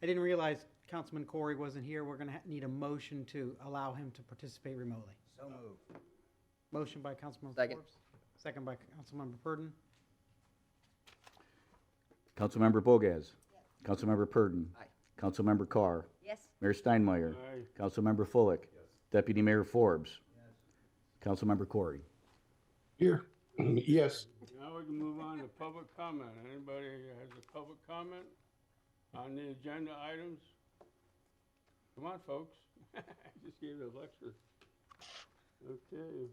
I didn't realize Councilman Corey wasn't here. We're going to need a motion to allow him to participate remotely. So moved. Motion by Councilmember Second. Forbes. Second by Councilmember Purdon. Councilmember Bogas. Councilmember Purdon. Aye. Councilmember Carr. Yes. Mayor Steinmeier. Aye. Councilmember Fullick. Deputy Mayor Forbes. Councilmember Corey. Here. Yes. Now we can move on to public comment. Anybody has a public comment on the agenda items? Come on, folks. I just gave a lecture. Okay.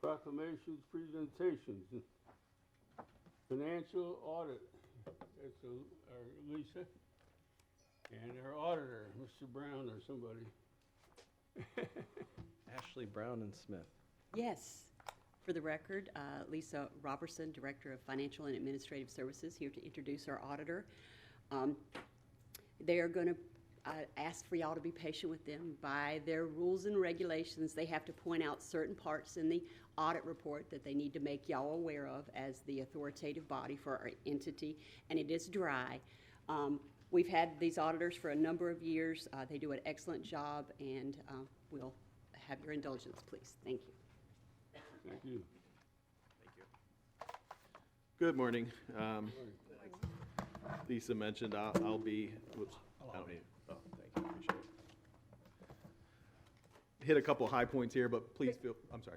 Proclamations, presentations. Financial audit. That's our Lisa. And our auditor, Mr. Brown or somebody. Ashley Brown and Smith. Yes. For the record, Lisa Robertson, Director of Financial and Administrative Services, here to introduce our auditor. They are going to ask for y'all to be patient with them. By their rules and regulations, they have to point out certain parts in the audit report that they need to make y'all aware of as the authoritative body for our entity, and it is dry. We've had these auditors for a number of years. They do an excellent job, and we'll have your indulgence, please. Thank you. Thank you. Good morning. Lisa mentioned I'll be, whoops, I don't need, oh, thank you, appreciate it. Hit a couple high points here, but please feel, I'm sorry.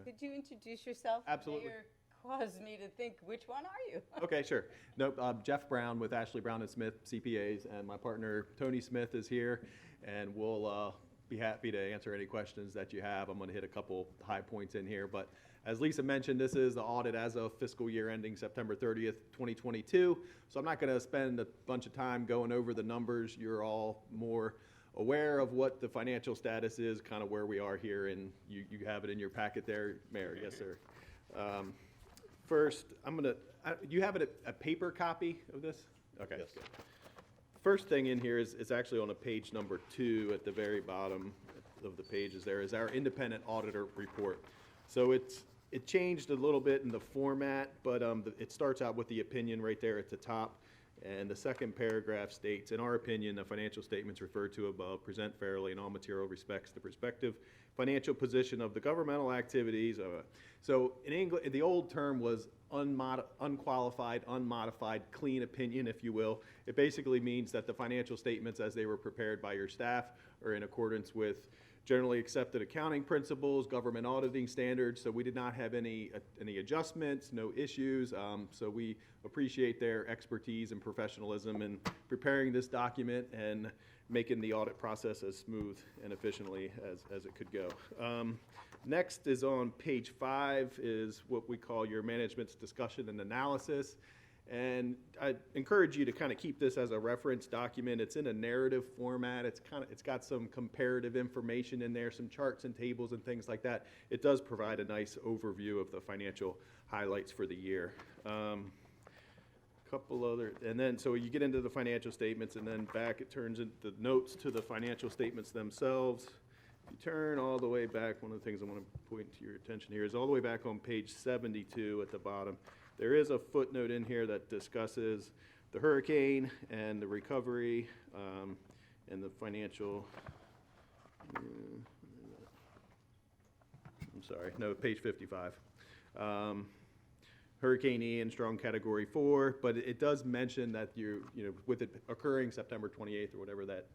Could you introduce yourself? Absolutely. Mayor caused me to think, which one are you? Okay, sure. Nope, Jeff Brown with Ashley Brown and Smith CPAs, and my partner Tony Smith is here, and we'll be happy to answer any questions that you have. I'm going to hit a couple high points in here, but as Lisa mentioned, this is the audit as of fiscal year ending September 30th, 2022. So I'm not going to spend a bunch of time going over the numbers. You're all more aware of what the financial status is, kind of where we are here, and you have it in your packet there, Mayor. Yes, sir. First, you have a paper copy of this? Okay, yes. Good. First thing in here is actually on a page number 2 at the very bottom of the pages. There is our independent auditor report. So it changed a little bit in the format, but it starts out with the opinion right there at the top. And the second paragraph states, in our opinion, the financial statements referred to above present fairly in all material respects the prospective financial position of the governmental activities. So in English, the old term was unqualified, unmodified, clean opinion, if you will. It basically means that the financial statements as they were prepared by your staff are in accordance with generally accepted accounting principles, government auditing standards. So we did not have any adjustments, no issues. So we appreciate their expertise and professionalism in preparing this document and making the audit process as smooth and efficiently as it could go. Next is on page 5 is what we call your management's discussion and analysis. And I encourage you to kind of keep this as a reference document. It's in a narrative format. It's got some comparative information in there, some charts and tables and things like that. It does provide a nice overview of the financial highlights for the year. Couple other, and then so you get into the financial statements, and then back it turns into the notes to the financial statements themselves. If you turn all the way back, one of the things I want to point to your attention here is all the way back on page 72 at the bottom. There is a footnote in here that discusses the hurricane and the recovery and the financial. I'm sorry, no, page 55. Hurricane Ian, strong category 4, but it does mention that with it occurring September 28th or whatever that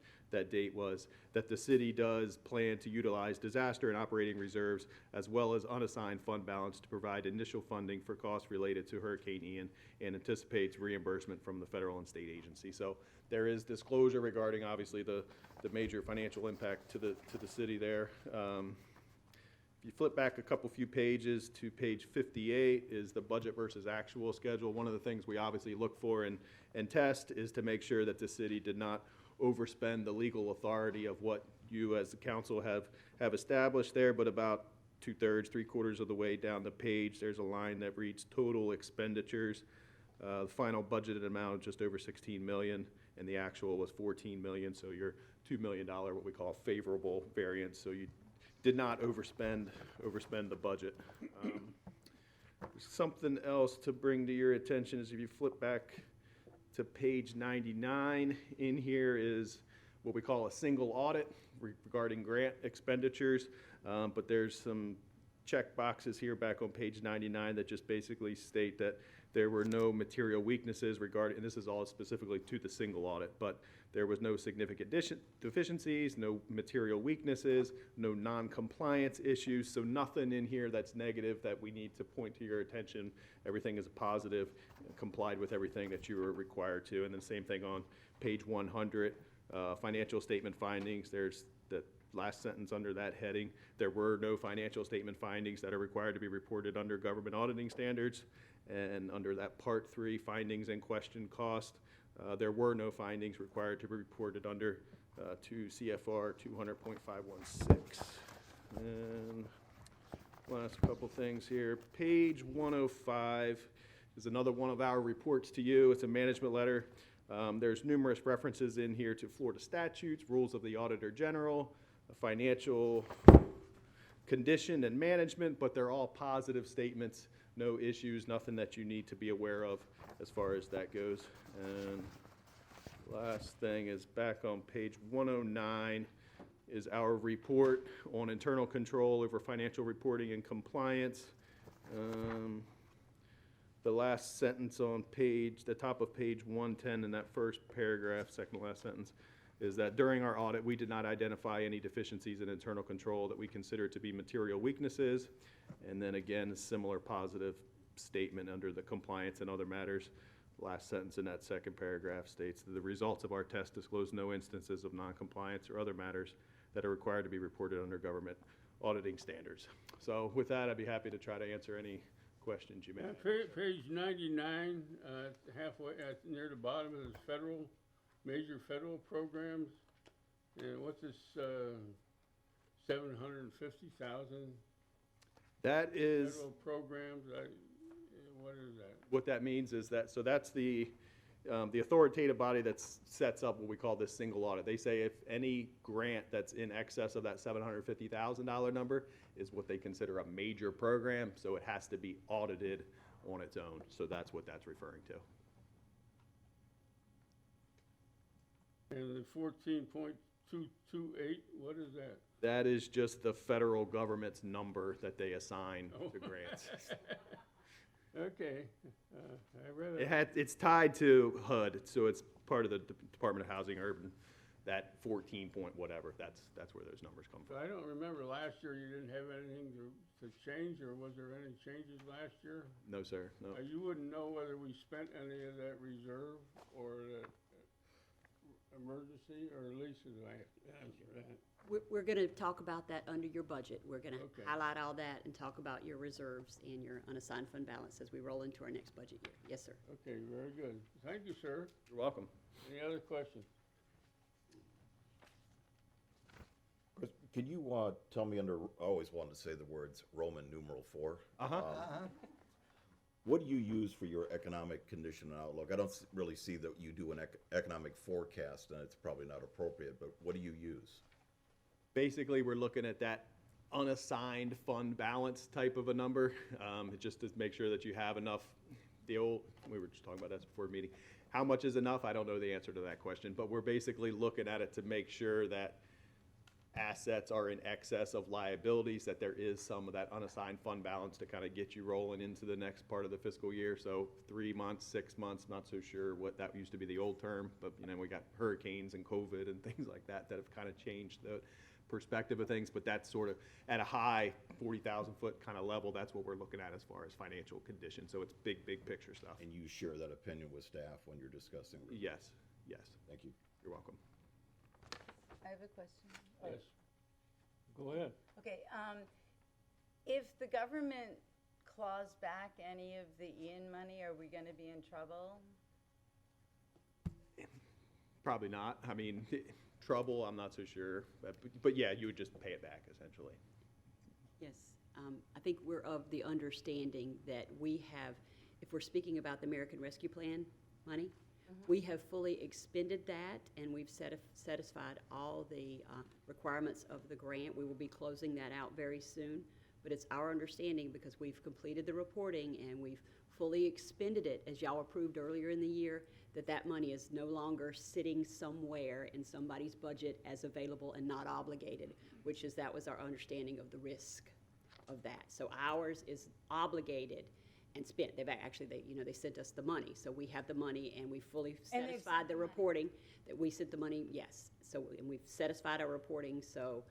date was, that the city does plan to utilize disaster and operating reserves as well as unassigned fund balance to provide initial funding for costs related to Hurricane Ian and anticipates reimbursement from the federal and state agency. So there is disclosure regarding obviously the major financial impact to the city there. If you flip back a few pages to page 58 is the budget versus actual schedule. One of the things we obviously look for and test is to make sure that the city did not overspend the legal authority of what you as the council have established there, but about 2/3, 3/4 of the way down the page, there's a line that reads total expenditures. The final budgeted amount of just over 16 million, and the actual was 14 million, so your $2 million, what we call favorable variance, so you did not overspend the budget. Something else to bring to your attention is if you flip back to page 99. In here is what we call a single audit regarding grant expenditures, but there's some check boxes here back on page 99 that just basically state that there were no material weaknesses regarding, and this is all specifically to the single audit, but there was no significant deficiencies, no material weaknesses, no non-compliance issues, so nothing in here that's negative that we need to point to your attention. Everything is positive, complied with everything that you were required to. And then same thing on page 100, financial statement findings. There's the last sentence under that heading. There were no financial statement findings that are required to be reported under government auditing standards. And under that Part 3, findings and question cost, there were no findings required to be reported under 2 CFR 200.516. And last couple things here. Page 105 is another one of our reports to you. It's a management letter. There's numerous references in here to Florida statutes, rules of the Auditor General, financial condition and management, but they're all positive statements. No issues, nothing that you need to be aware of as far as that goes. And last thing is back on page 109 is our report on internal control over financial reporting and compliance. The last sentence on the top of page 110 in that first paragraph, second to last sentence, is that during our audit, we did not identify any deficiencies in internal control that we consider to be material weaknesses. And then again, a similar positive statement under the compliance and other matters. Last sentence in that second paragraph states that the results of our test disclose no instances of noncompliance or other matters that are required to be reported under government auditing standards. So with that, I'd be happy to try to answer any questions you may have. Page 99, halfway, near the bottom is major federal programs. And what's this, 750,000? That is, Federal programs, what is that? what that means is that, so that's the authoritative body that sets up what we call this single audit. They say if any grant that's in excess of that $750,000 number is what they consider a major program, so it has to be audited on its own. So that's what that's referring to. And the 14.228, what is that? That is just the federal government's number that they assign to grants. Okay, I read it. It's tied to HUD, so it's part of the Department of Housing Urban. That 14 point whatever, that's where those numbers come So from. I don't remember last year you didn't have anything to change, or was there any changes last year? No, sir, no. You wouldn't know whether we spent any of that reserve or the emergency, or Lisa, do I have to answer that? We're going to talk about that under your budget. We're going to Okay. highlight all that and talk about your reserves and your unassigned fund balance as we roll into our next budget year. Yes, sir. Okay, very good. Thank you, sir. You're welcome. Any other questions? Chris, can you tell me I always wanted to say the words Roman numeral 4. What do you use for your economic condition and outlook? I don't really see that you do an economic forecast, and it's probably not appropriate, but what do you use? Basically, we're looking at that unassigned fund balance type of a number, just to make sure that you have enough. We were just talking about that before the meeting. How much is enough? I don't know the answer to that question, but we're basically looking at it to make sure that assets are in excess of liabilities, that there is some of that unassigned fund balance to kind of get you rolling into the next part of the fiscal year. So 3 months, 6 months, not so sure what that used to be the old term, but we got hurricanes and COVID and things like that have kind of changed the perspective of things, but that's sort of at a high 40,000 foot kind of level. That's what we're looking at as far as financial condition. So it's big picture stuff. And you share that opinion with staff when you're discussing? Yes. Thank you. You're welcome. I have a question. Yes. Go ahead. Okay, if the government claws back any of the Ian money, are we gonna be in trouble? Probably not. I mean, trouble, I'm not so sure. But yeah, you would just pay it back essentially. Yes. I think we're of the understanding that we have, if we're speaking about the American Rescue Plan money, we have fully expended that, and we've satisfied all the requirements of the grant. We will be closing that out very soon, but it's our understanding, because we've completed the reporting and we've fully expended it, as y'all approved earlier in the year, that money is no longer sitting somewhere in somebody's budget as available and not obligated, that was our understanding of the risk of that. So ours is obligated and spent. They sent us the money, so we have the money, and we fully And they've satisfied sent the the money. reporting that we sent the money, yes. So, and we've satisfied our reporting, so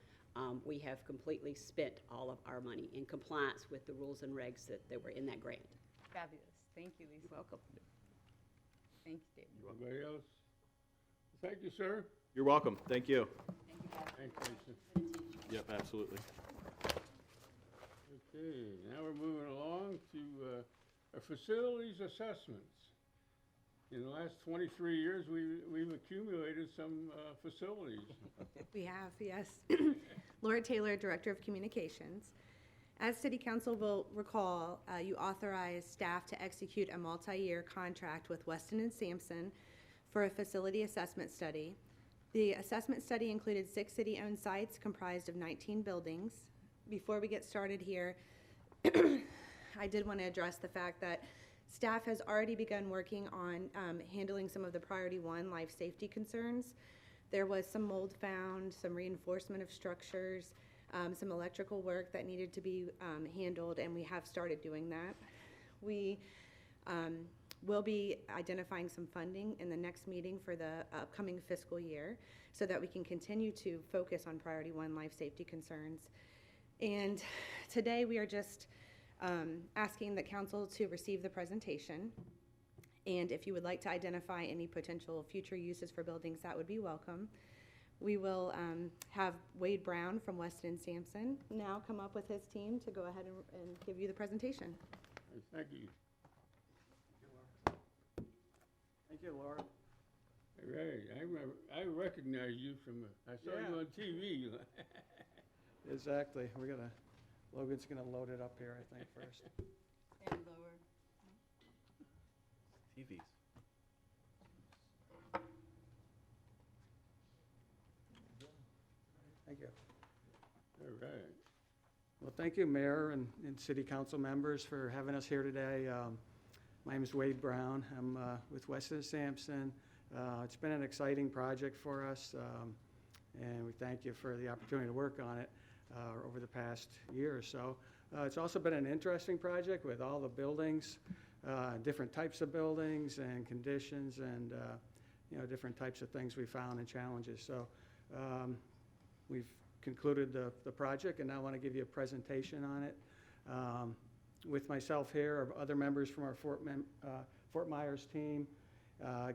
we have completely spent all of our money in compliance with the rules and regs that were in that grant. Fabulous. Thank you, Lisa. Welcome. Thank you, David. Anybody else? Thank you, sir. You're welcome. Thank you. Thank you, guys. Thanks, Lisa. Yep, absolutely. Okay, now we're moving along to our facilities assessments. In the last 23 years, we've accumulated some facilities. We have, yes. Laura Taylor, Director of Communications. As City Council will recall, you authorized staff to execute a multi-year contract with Weston and Sampson for a facility assessment study. The assessment study included 6 city-owned sites comprised of 19 buildings. Before we get started here, I did want to address the fact that staff has already begun working on handling some of the Priority 1 life safety concerns. There was some mold found, some reinforcement of structures, some electrical work that needed to be handled, and we have started doing that. We will be identifying some funding in the next meeting for the upcoming fiscal year so that we can continue to focus on Priority 1 life safety concerns. And today we are just asking the council to receive the presentation. And if you would like to identify any potential future uses for buildings, that would be welcome. We will have Wade Brown from Weston and Sampson now come up with his team to go ahead and give you the presentation. Thank you. Thank you, Laura. All right, I recognize you from, I saw you Yeah. on TV. Exactly. Logan's gonna load it up here, I think, first. And lower. TVs. Thank you. All right. Well, thank you, Mayor and City Council members, for having us here today. My name is Wade Brown. I'm with Weston and Sampson. It's been an exciting project for us, and we thank you for the opportunity to work on it over the past year or so. It's also been an interesting project with all the buildings, different types of buildings and conditions, and different types of things we found and challenges. So we've concluded the project, and now I want to give you a presentation on it. With myself here are other members from our Fort Myers team,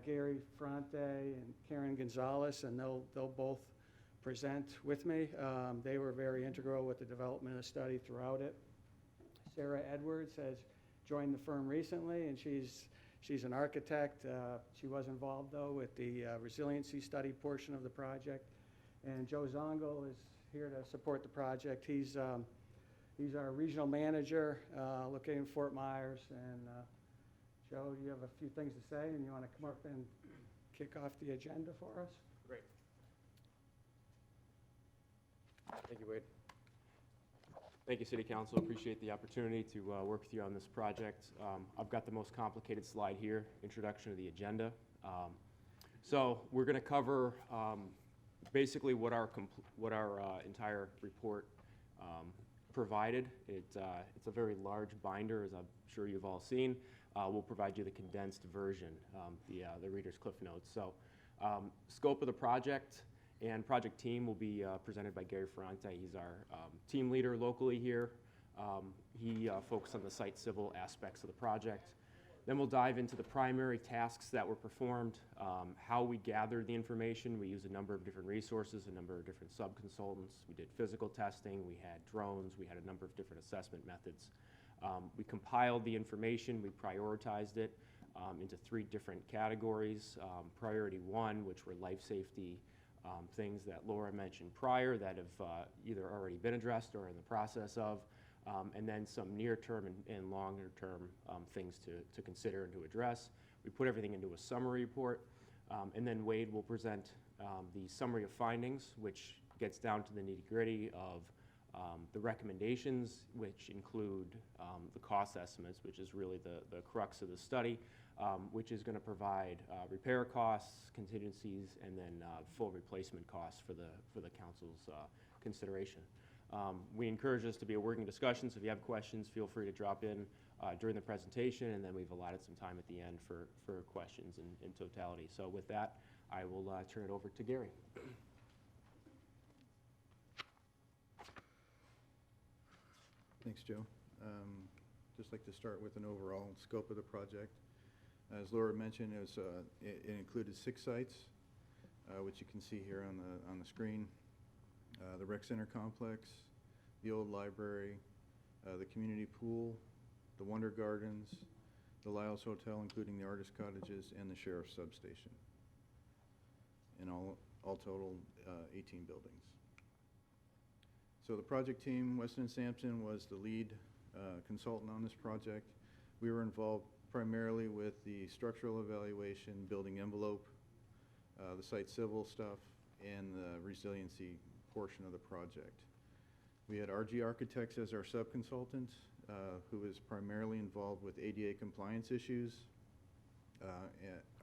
Gary Fronte and Karen Gonzalez, and they'll both present with me. They were very integral with the development of the study throughout it. Sarah Edwards has joined the firm recently, and she's an architect. She was involved, though, with the resiliency study portion of the project. And Joe Zongo is here to support the project. He's our regional manager located in Fort Myers. And Joe, you have a few things to say, and you want to come up and kick off the agenda for us? Great. Thank you, Wade. Thank you, City Council. Appreciate the opportunity to work with you on this project. I've got the most complicated slide here, introduction to the agenda. So we're going to cover basically what our entire report provided. It's a very large binder, as I'm sure you've all seen. We'll provide you the condensed version, the Reader's Cliff Notes. So scope of the project and project team will be presented by Gary Ferrante. He's our team leader locally here. He focused on the site civil aspects of the project. Then we'll dive into the primary tasks that were performed, how we gathered the information. We used a number of different resources, a number of different sub-consultants. We did physical testing, we had drones, we had a number of different assessment methods. We compiled the information, we prioritized it into 3 different categories. Priority 1, which were life safety things that Laura mentioned prior that have either already been addressed or in the process of. And then some near-term and longer-term things to consider and to address. We put everything into a summary report, and then Wade will present the summary of findings, which gets down to the nitty-gritty of The recommendations, which include the cost estimates, which is really the crux of the study, which is going to provide repair costs, contingencies, and then full replacement costs for the council's consideration. We encourage this to be a working discussion, so if you have questions, feel free to drop in during the presentation, and then we've allotted some time at the end for questions in totality. So with that, I will turn it over to Gary. Thanks, Joe. Just like to start with an overall scope of the project. As Laura mentioned, it included 6 sites, which you can see here on the screen. The rec center complex, the old library, the community pool, the Wonder Gardens, the Lyles Hotel, including the artist cottages, and the sheriff's substation. In all total, 18 buildings. So the project team, Weston & Sampson, was the lead consultant on this project. We were involved primarily with the structural evaluation, building envelope, the site civil stuff, and the resiliency portion of the project. We had RG Architects as our sub-consultant, who is primarily involved with ADA compliance issues,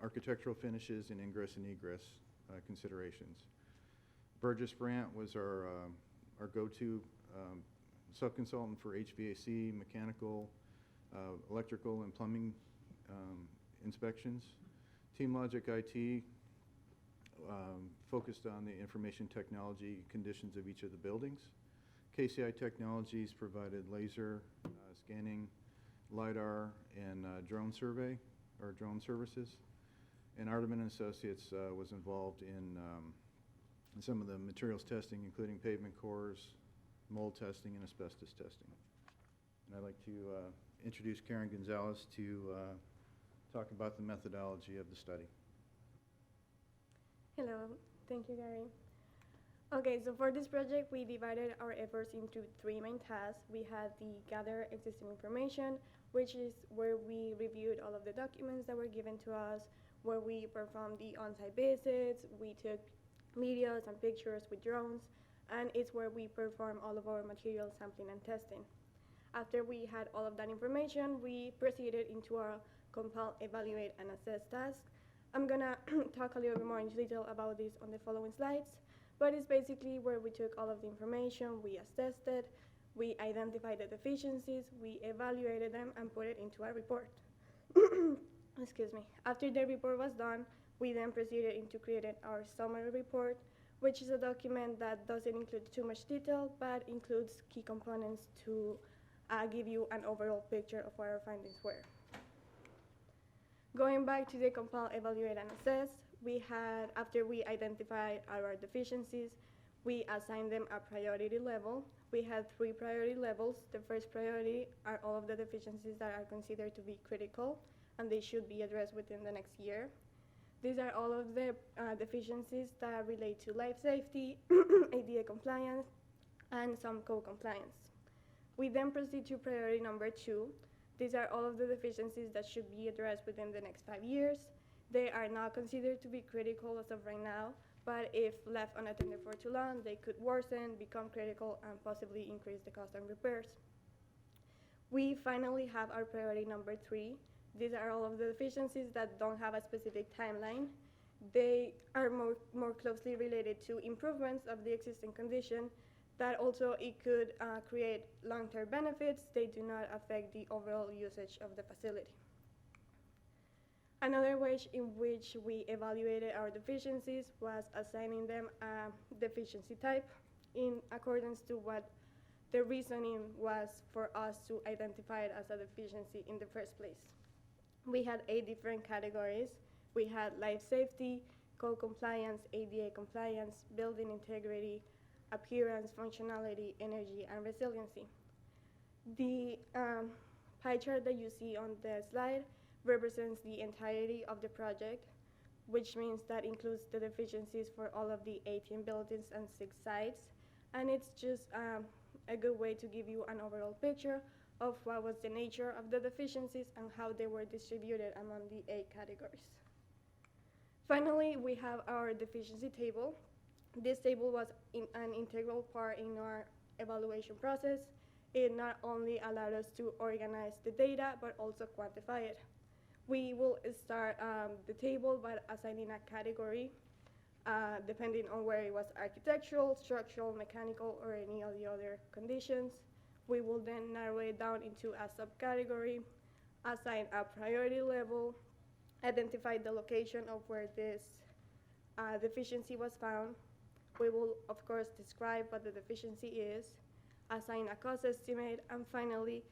architectural finishes, and ingress and egress considerations. Burgess Brandt was our go-to sub-consultant for HVAC, mechanical, electrical, and plumbing inspections. Team Logic IT focused on the information technology conditions of each of the buildings. KCI Technologies provided laser scanning, LiDAR, and drone survey, or drone services. And Ardeman Associates was involved in some of the materials testing, including pavement cores, mold testing, and asbestos testing. And I'd like to introduce Karen Gonzalez to talk about the methodology of the study. Hello, thank you, Gary. Okay, so for this project, we divided our efforts into 3 main tasks. We had the gather existing information, which is where we reviewed all of the documents that were given to us, where we performed the on-site visits, we took videos and pictures with drones, and it's where we perform all of our material sampling and testing. After we had all of that information, we proceeded into our compile, evaluate, and assess task. I'm gonna talk a little bit more in detail about this on the following slides, but it's basically where we took all of the information, we assessed it, we identified the deficiencies, we evaluated them, and put it into our report. Excuse me. After the report was done, we then proceeded into creating our summary report, which is a document that doesn't include too much detail, but includes key components to give you an overall picture of what our findings were. Going back to the compile, evaluate, and assess, we had, after we identified our deficiencies, we assigned them a priority level. We had 3 priority levels. The first priority are all of the deficiencies that are considered to be critical, and they should be addressed within the next year. These are all of the deficiencies that relate to life safety, ADA compliance, and some code compliance. We then proceed to priority number 2. These are all of the deficiencies that should be addressed within the next 5 years. They are not considered to be critical as of right now, but if left unattended for too long, they could worsen, become critical, and possibly increase the cost of repairs. We finally have our priority number 3. These are all of the deficiencies that don't have a specific timeline. They are more closely related to improvements of the existing condition, that also it could create long-term benefits. They do not affect the overall usage of the facility. Another way in which we evaluated our deficiencies was assigning them a deficiency type in accordance to what the reasoning was for us to identify it as a deficiency in the first place. We had 8 different categories. We had life safety, code compliance, ADA compliance, building integrity, appearance, functionality, energy, and resiliency. The pie chart that you see on the slide represents the entirety of the project, which means that includes the deficiencies for all of the 18 buildings and 6 sites. And it's just a good way to give you an overall picture of what was the nature of the deficiencies and how they were distributed among the 8 categories. Finally, we have our deficiency table. This table was an integral part in our evaluation process. It not only allowed us to organize the data, but also quantify it. We will start the table by assigning a category depending on where it was architectural, structural, mechanical, or any of the other conditions. We will then narrow it down into a subcategory, assign a priority level, identify the location of where this deficiency was found. We will, of course, describe what the deficiency is, assign a cost estimate, and finally,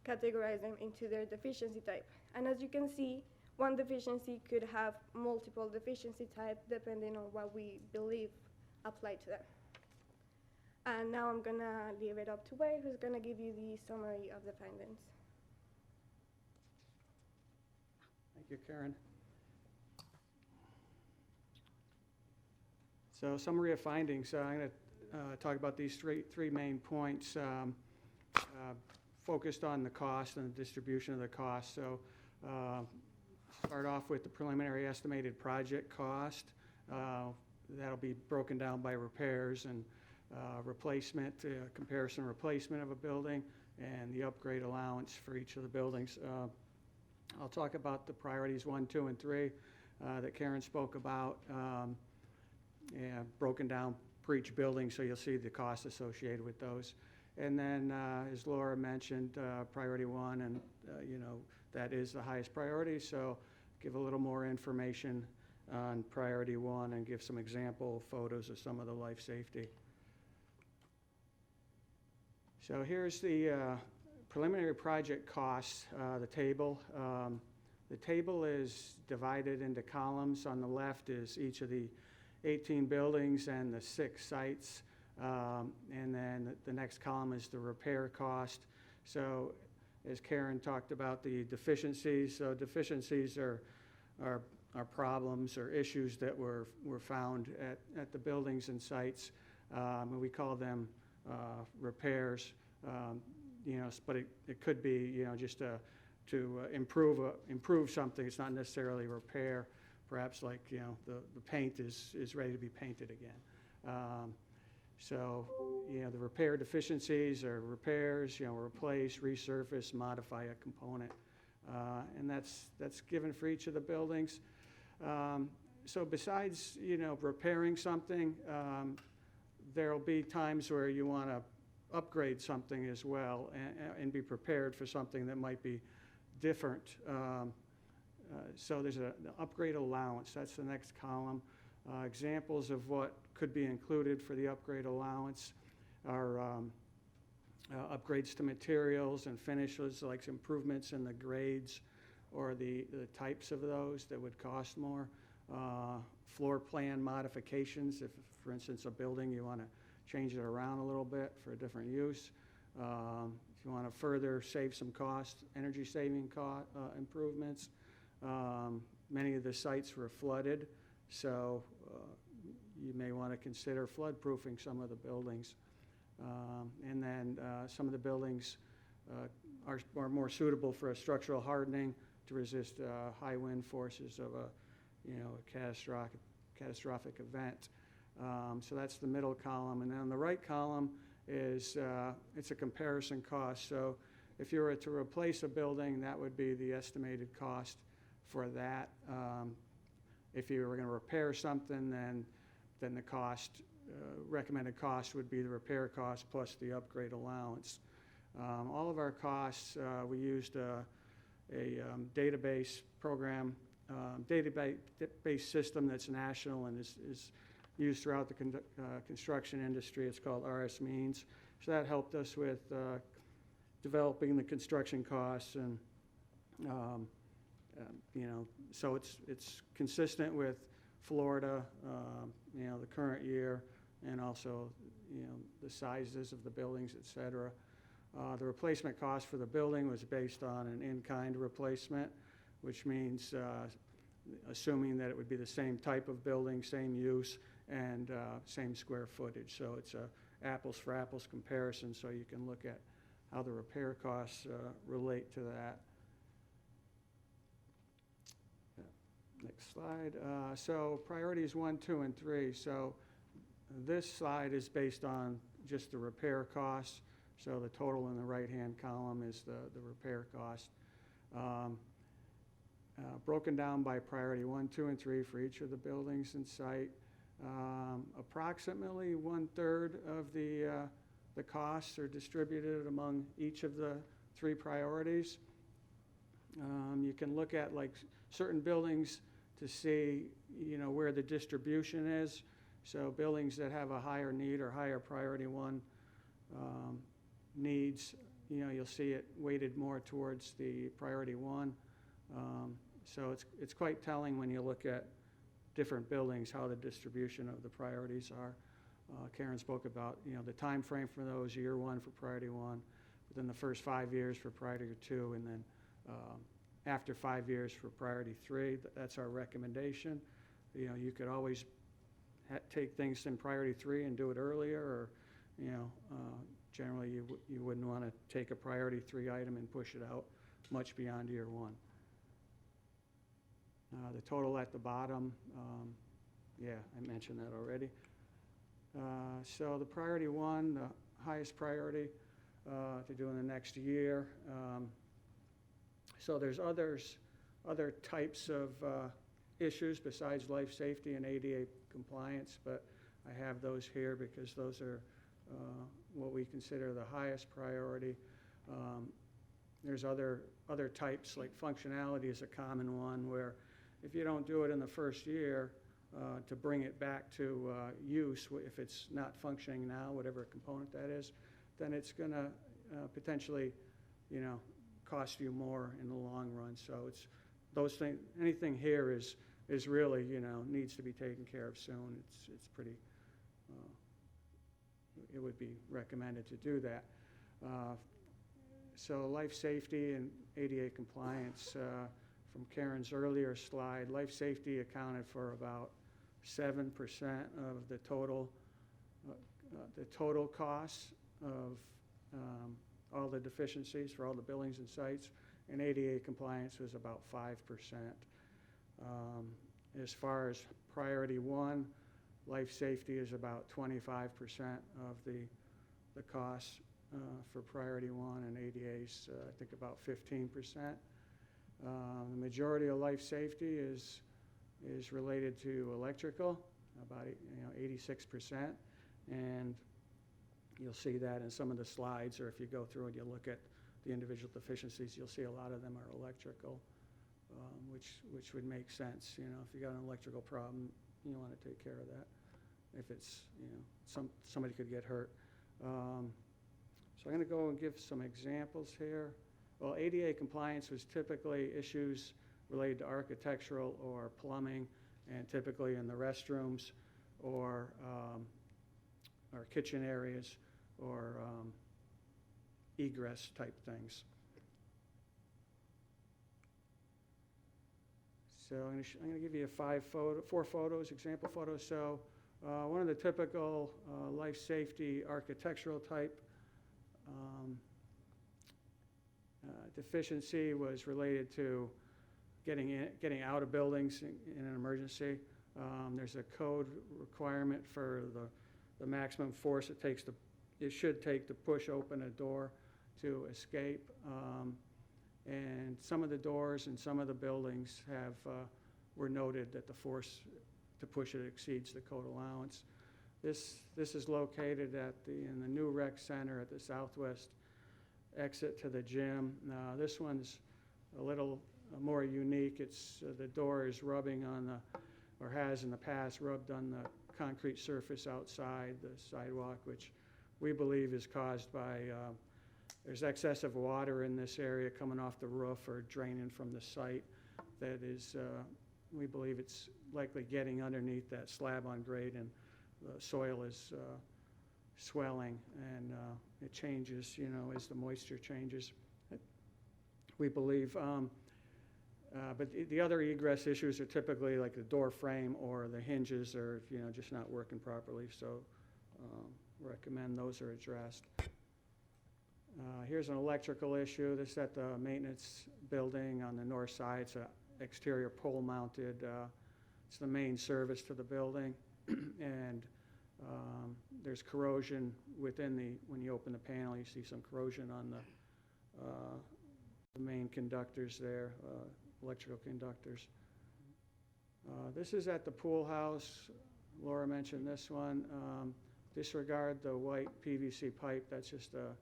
categorize them into their deficiency type. And as you can see, one deficiency could have multiple deficiency types depending on what we believe applied to them. And now I'm gonna leave it up to Wade, who's gonna give you the summary of the findings. Thank you, Karen. So summary of findings, I'm going to talk about these three main points focused on the cost and the distribution of the cost. So start off with the preliminary estimated project cost. That'll be broken down by repairs and replacement, comparison replacement of a building, and the upgrade allowance for each of the buildings. I'll talk about the priorities 1, 2, and 3 that Karen spoke about, broken down for each building, so you'll see the cost associated with those. And then, as Laura mentioned, priority 1, and that is the highest priority, so give a little more information on priority 1 and give some example photos of some of the life safety. So here's the preliminary project costs, the table. The table is divided into columns. On the left is each of the 18 buildings and the 6 sites. And then the next column is the repair cost. So as Karen talked about the deficiencies, so deficiencies are problems or issues that were found at the buildings and sites. And we call them repairs. But it could be, just to improve something. It's not necessarily repair. Perhaps like, the paint is ready to be painted again. So, the repair deficiencies are repairs, replace, resurface, modify a component. And that's given for each of the buildings. So besides, repairing something, there'll be times where you want to upgrade something as well and be prepared for something that might be different. So there's an upgrade allowance. That's the next column. Examples of what could be included for the upgrade allowance are upgrades to materials and finishes, like improvements in the grades or the types of those that would cost more. Floor plan modifications, if, for instance, a building, you want to change it around a little bit for a different use. If you want to further save some cost, energy saving improvements. Many of the sites were flooded, so you may want to consider flood proofing some of the buildings. And then some of the buildings are more suitable for a structural hardening to resist high wind forces of a catastrophic event. So that's the middle column. And then on the right column is it's a comparison cost. So if you were to replace a building, that would be the estimated cost for that. If you were going to repair something, then the cost, recommended cost would be the repair cost plus the upgrade allowance. All of our costs, we used a database program, database system that's national and is used throughout the construction industry. It's called RS Means. So that helped us with developing the construction costs, and so it's consistent with Florida, the current year, and also the sizes of the buildings, et cetera. The replacement cost for the building was based on an in-kind replacement, which means assuming that it would be the same type of building, same use, and same square footage. So it's a apples for apples comparison, so you can look at how the repair costs relate to that. Next slide. So priorities 1, 2, and 3. So this slide is based on just the repair costs. So the total in the right-hand column is the repair cost. Broken down by priority 1, 2, and 3 for each of the buildings in site. Approximately 1/3 of the costs are distributed among each of the 3 priorities. You can look at like certain buildings to see, where the distribution is. So buildings that have a higher need or higher priority 1 needs, you'll see it weighted more towards the priority 1. So it's quite telling when you look at different buildings, how the distribution of the priorities are. Karen spoke about, the time frame for those, year 1 for priority 1, within the first 5 years for priority 2, and then after 5 years for priority 3. That's our recommendation. You could always take things in priority 3 and do it earlier, or, generally you wouldn't want to take a priority 3 item and push it out much beyond year 1. The total at the bottom, I mentioned that already. So the priority 1, the highest priority to do in the next year. So there's other types of issues besides life safety and ADA compliance, but I have those here because those are what we consider the highest priority. There's other types, like functionality is a common one, where if you don't do it in the first year, to bring it back to use, if it's not functioning now, whatever component that is, then it's going to potentially, cost you more in the long run. So it's those things. Anything here is really, needs to be taken care of soon. It's pretty. It would be recommended to do that. So life safety and ADA compliance. From Karen's earlier slide, life safety accounted for about 7% of the total costs of all the deficiencies for all the buildings and sites, and ADA compliance was about 5%. As far as priority 1, life safety is about 25% of the costs for priority 1, and ADA's I think about 15%. The majority of life safety is related to electrical, about 86%, and you'll see that in some of the slides, or if you go through and you look at the individual deficiencies, you'll see a lot of them are electrical, which would make sense. If you got an electrical problem, you want to take care of that. If it's, somebody could get hurt. So I'm going to go and give some examples here. Well, ADA compliance was typically issues related to architectural or plumbing, and typically in the restrooms or kitchen areas or egress type things. So I'm going to give you 4 photos, example photos. So one of the typical life safety architectural type deficiency was related to getting out of buildings in an emergency. There's a code requirement for the maximum force it should take to push open a door to escape. And some of the doors in some of the buildings were noted that the force to push it exceeds the code allowance. This is located in the new rec center at the southwest exit to the gym. This one's a little more unique. It's the door is rubbing on or has in the past rubbed on the concrete surface outside the sidewalk, which we believe is caused by there's excessive water in this area coming off the roof or draining from the site. That is, we believe it's likely getting underneath that slab on grade, and the soil is swelling, and it changes, as the moisture changes. We believe, but the other egress issues are typically like the door frame or the hinges are, just not working properly. So recommend those are addressed. Here's an electrical issue. This is at the maintenance building on the north side. It's an exterior pole mounted. It's the main service to the building, and There's corrosion within when you open the panel, you see some corrosion on the main conductors there, electrical conductors. This is at the pool house. Laura mentioned this one. Disregard the white PVC pipe. That's just a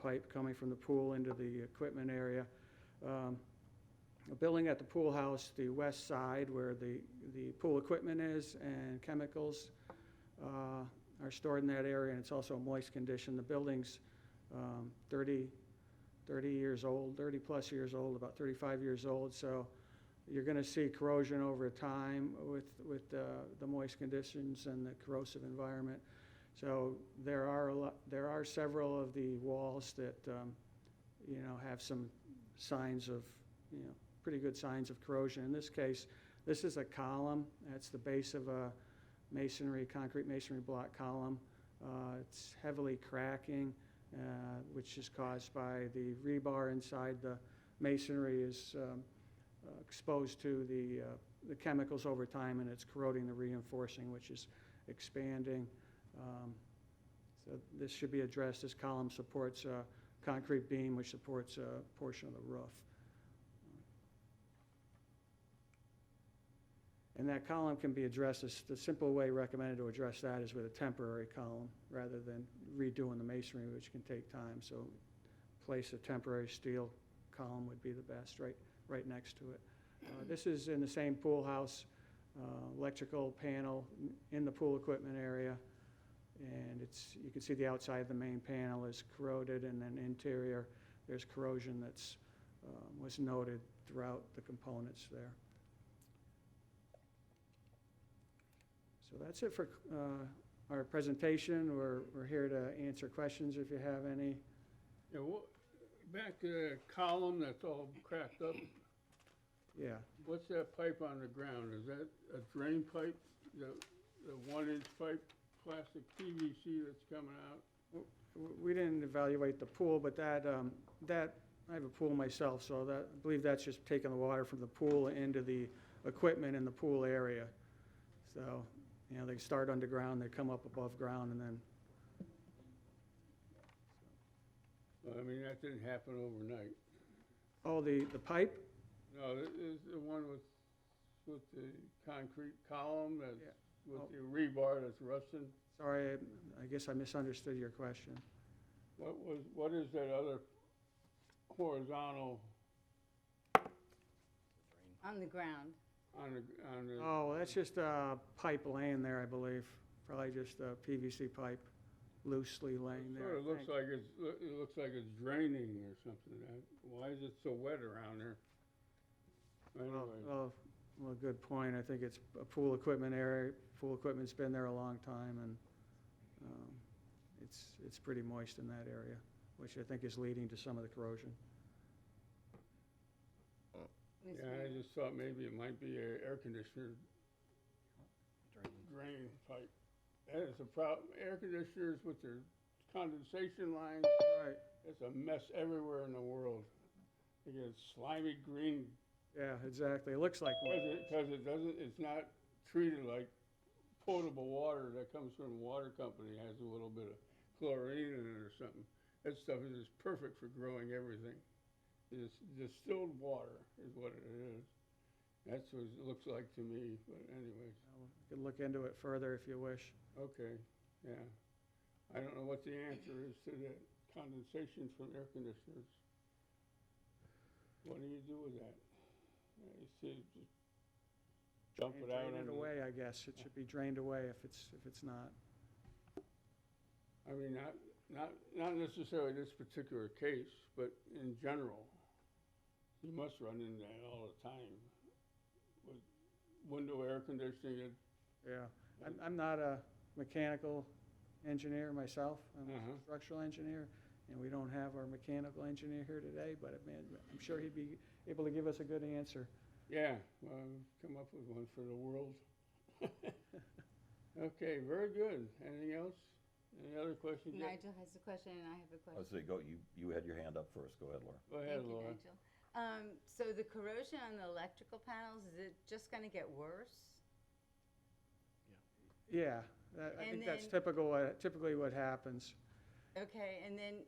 pipe coming from the pool into the equipment area. A building at the pool house, the west side where the pool equipment is and chemicals are stored in that area, and it's also a moist condition. The building's 30 years old, 30 plus years old, about 35 years old, so you're going to see corrosion over time with the moist conditions and the corrosive environment. So there are several of the walls that have some signs of pretty good signs of corrosion. In this case, this is a column. That's the base of a concrete masonry block column. It's heavily cracking, which is caused by the rebar inside the masonry is exposed to the chemicals over time, and it's corroding the reinforcing, which is expanding. So this should be addressed. This column supports a concrete beam, which supports a portion of the roof. And that column can be addressed. The simple way recommended to address that is with a temporary column rather than redoing the masonry, which can take time. So place a temporary steel column would be the best, right next to it. This is in the same pool house, electrical panel in the pool equipment area. And you can see the outside of the main panel is corroded, and then interior, there's corrosion that's was noted throughout the components there. So that's it for our presentation. We're here to answer questions if you have any. Yeah, back to the column that's all cracked up, Yeah. what's that pipe on the ground? Is that a drain pipe, the 1-inch pipe, plastic PVC that's coming out? We didn't evaluate the pool, but that I have a pool myself, so I believe that's just taking the water from the pool into the equipment in the pool area. So, they start underground, they come up above ground, and then, I mean, that didn't happen overnight. oh, the pipe? No, is the one with the concrete column that's Yeah. with the rebar that's rusting? Sorry, I guess I misunderstood your question. What is that other horizontal On the ground. on the? Oh, that's just a pipe laying there, I believe. Probably just a PVC pipe loosely laying there. Sort I of looks think. like it looks like it's draining or something. Why is it so wet around there? Anyway, Well, good point. I think it's a pool equipment area. Pool equipment's been there a long time, and it's pretty moist in that area, which I think is leading to some of the corrosion. yeah, I just thought maybe it might be an air conditioner drain pipe. That is a problem. Air conditioners with their condensation lines, Right. it's a mess everywhere in the world. You get slimy green Yeah, exactly. It looks like one. because it's not treated like potable water that comes from a water company, has a little bit of chlorine in it or something. That stuff is just perfect for growing everything. It's distilled water is what it is. That's what it looks like to me, but anyways, You can look into it further if you wish. okay, yeah. I don't know what the answer is to that condensation from air conditioners. What do you do with that? You see, just dump it out Drain it on away, I guess. It should be drained away if it's not. I mean, not necessarily this particular case, but in general, you must run into that all the time. With window air conditioning, Yeah. I'm not a mechanical engineer myself. I'm Uh-huh. a structural engineer, and we don't have our mechanical engineer here today, but I'm sure he'd be able to give us a good answer. yeah, well, come up with one for the world. Okay, very good. Anything else? Any other questions? Yeah. Nigel has a question and I have a question. Let's see, you had your hand up first. Go ahead, Laura. Go ahead, Thank you, Laura. Nigel. So the corrosion on the electrical panels, is it just gonna get worse? Yeah, I And think that's then- typically what happens. Okay, and then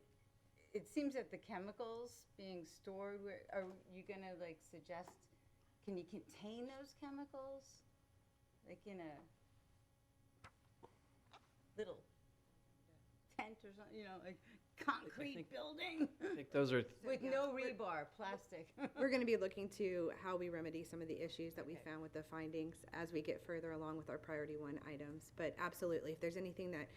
it seems that the chemicals being stored, are you gonna like suggest, can you contain those chemicals? Like in a little tent or something, you know, like concrete building I think those are, with no rebar, plastic. We're going to be looking to how we remedy some of the issues that we found with the findings as we get further along with our priority 1 items. But absolutely, if there's anything that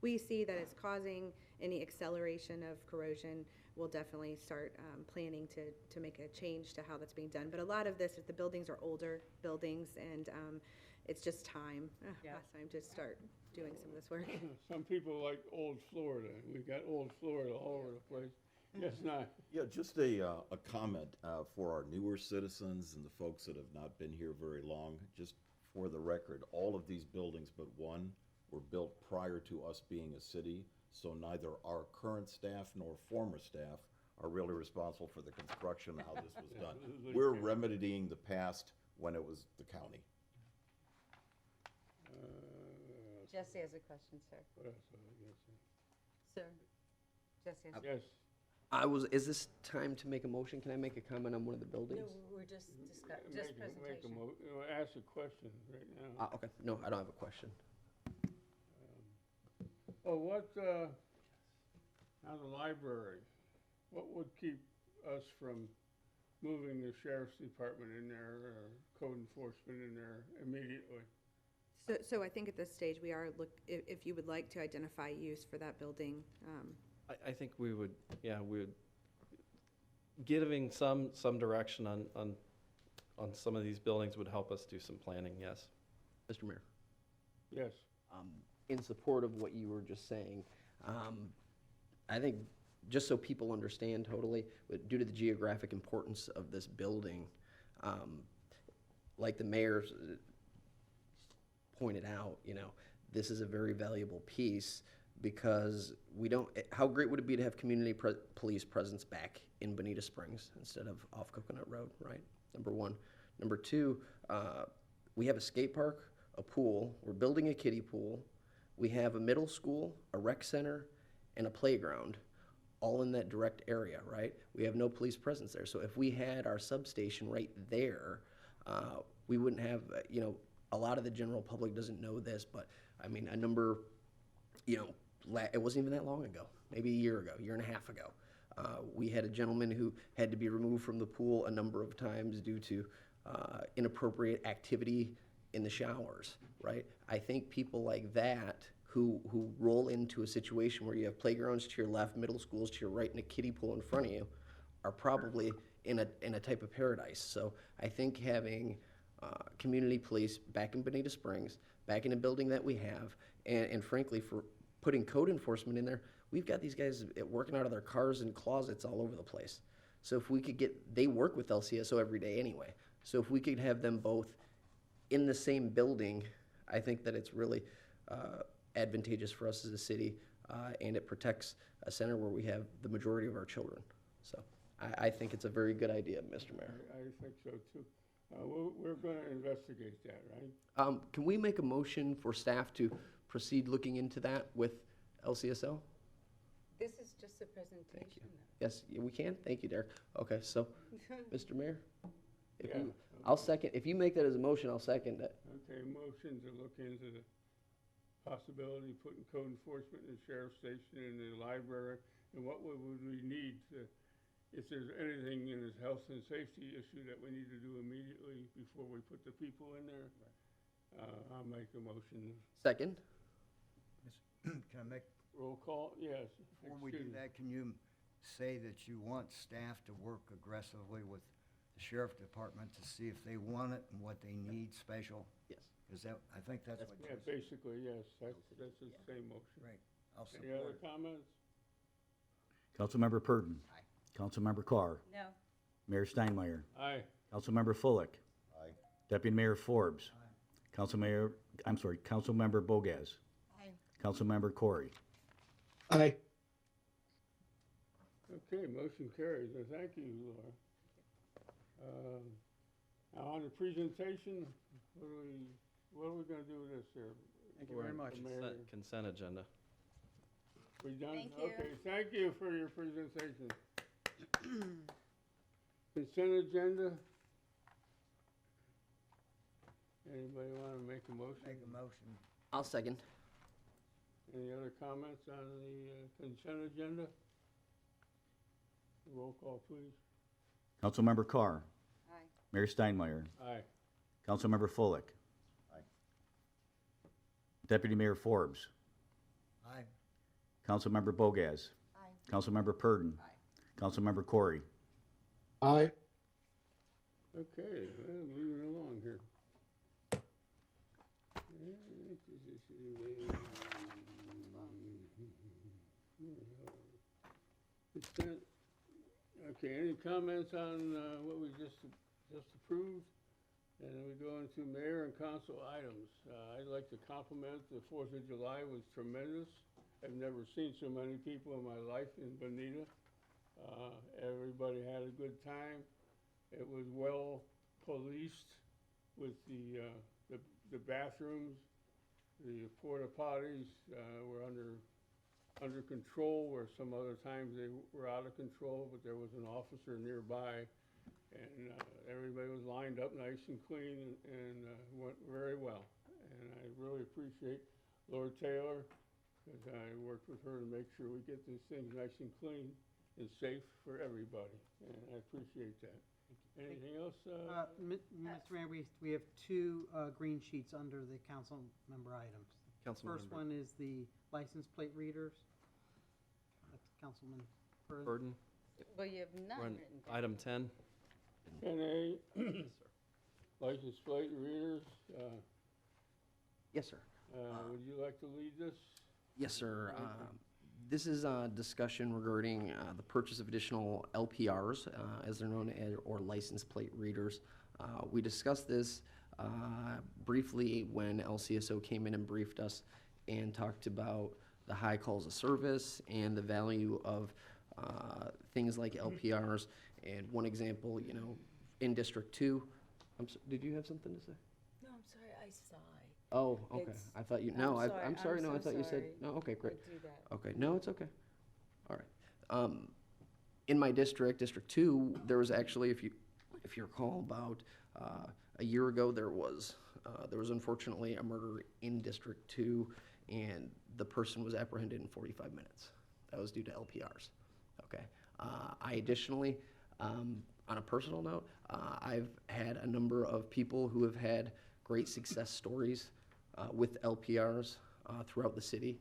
we see that is causing any acceleration of corrosion, we'll definitely start planning to make a change to how that's being done. But a lot of this, the buildings are older buildings, and it's just time, Yeah. last time to start doing some of this work. Some people like old Florida. We got old Florida all over the place. Yes, not. Yeah, just a comment for our newer citizens and the folks that have not been here very long. Just for the record, all of these buildings but one were built prior to us being a city, so neither our current staff nor former staff are really responsible for the construction and how this was done. We're remedying the past when it was the county. Jesse has a question, sir. What else was I gonna say? Sir? Jesse has. Yes. is this time to make a motion? Can I make a comment on one of the buildings? No, we're just discussing, Make just presentation. ask a question right now. Okay, no, I don't have a question. Oh, now the library, what would keep us from moving the sheriff's department in there, or code enforcement in there immediately? So I think at this stage, we are, if you would like to identify use for that building, I think we would giving some direction on some of these buildings would help us do some planning, yes. Mr. Mayor. Yes. In support of what you were just saying, I think, just so people understand totally, due to the geographic importance of this building, like the mayor's pointed out, this is a very valuable piece because how great would it be to have community police presence back in Bonita Springs instead of off Coconut Road, right? Number one. Number two, we have a skate park, a pool, we're building a kiddie pool, we have a middle school, a rec center, and a playground, all in that direct area, right? We have no police presence there. So if we had our substation right there, we wouldn't have, a lot of the general public doesn't know this, but I mean, it wasn't even that long ago, maybe a year and a half ago. We had a gentleman who had to be removed from the pool a number of times due to inappropriate activity in the showers, right? I think people like that who roll into a situation where you have playgrounds to your left, middle schools to your right, and a kiddie pool in front of you are probably in a type of paradise. So I think having community police back in Bonita Springs, back in a building that we have, and frankly, for putting code enforcement in there, we've got these guys working out of their cars and closets all over the place. So if we could they work with LCSO every day anyway. So if we could have them both in the same building, I think that it's really advantageous for us as a city, and it protects a center where we have the majority of our children. So I think it's a very good idea, Mr. Mayor. I think so too. We're gonna investigate that, right? Can we make a motion for staff to proceed looking into that with LCSO? This is just a presentation. Yes, we can? Thank you, Derek. Okay, so, Mr. Mayor? Yeah. I'll second, if you make that as a motion, I'll second it. Okay, motion to look into the possibility of putting code enforcement in the sheriff's station and the library, and what would we need to, if there's anything in this health and safety issue that we need to do immediately before we put the people in there. I'll make a motion. Second? Can I make, Roll call, yes. before we do Excuse me. that, can you say that you want staff to work aggressively with the sheriff department to see if they want it and what they need special? Yes. Because I think that's what. Yeah, basically, yes, that's the same motion. Right, I'll Any other support it. comments? Councilmember Purdon. Councilmember Carr. No. Mayor Steinmeier. Aye. Councilmember Fullick. Aye. Deputy Mayor Forbes. Councilmember Bogas. Aye. Councilmember Corey. Aye. Okay, motion carries. Thank you, Laura. Now on the presentation, what are we gonna do with this here? Thank you very much. Consent agenda. We done? Thank you. Okay, thank you for your presentation. Consent agenda? Anybody want to make a motion? Make a motion. I'll second. Any other comments on the consent agenda? Roll call, please. Councilmember Carr. Aye. Mayor Steinmeier. Aye. Councilmember Fullick. Aye. Deputy Mayor Forbes. Aye. Councilmember Bogaz. Aye. Councilmember Purdon. Councilmember Corey. Aye. Okay, well, moving along here. Consent. Okay, any comments on what we just approved? And then we go into mayor and council items. I'd like to compliment the 4th of July was tremendous. I've never seen so many people in my life in Bonita. Everybody had a good time. It was well policed with the bathrooms, the porta potties were under control, where some other times they were out of control, but there was an officer nearby, and everybody was lined up nice and clean and went very well. And I really appreciate Laura Taylor, because I worked with her to make sure we get these things nice and clean and safe for everybody, and I appreciate that. Anything else? Mr. Mayor, we have two green sheets under the council member items. First one is the license plate readers. That's Councilman Purdon. Burden. Well, you have none We're on written down. item 10. 10A, license plate readers. Yes, sir. Would you like to lead this? Yes, sir. This is a discussion regarding the purchase of additional LPRs, as they're known, or license plate readers. We discussed this briefly when LCSO came in and briefed us and talked about the high calls of service and the value of things like LPRs. And one example, in District 2, did you have something to say? No, I'm sorry, I sigh. Oh, okay. It's- I thought you, I'm no, sorry, I'm sorry, I'm no, I so thought you said, sorry. no, okay, great. I do that. Okay, no, it's okay. All right. In my district, District 2, there was actually, if you recall, about a year ago, there was unfortunately a murder in District 2, and the person was apprehended in 45 minutes. That was due to LPRs. Okay. I additionally, on a personal note, I've had a number of people who have had great success stories with LPRs throughout the city.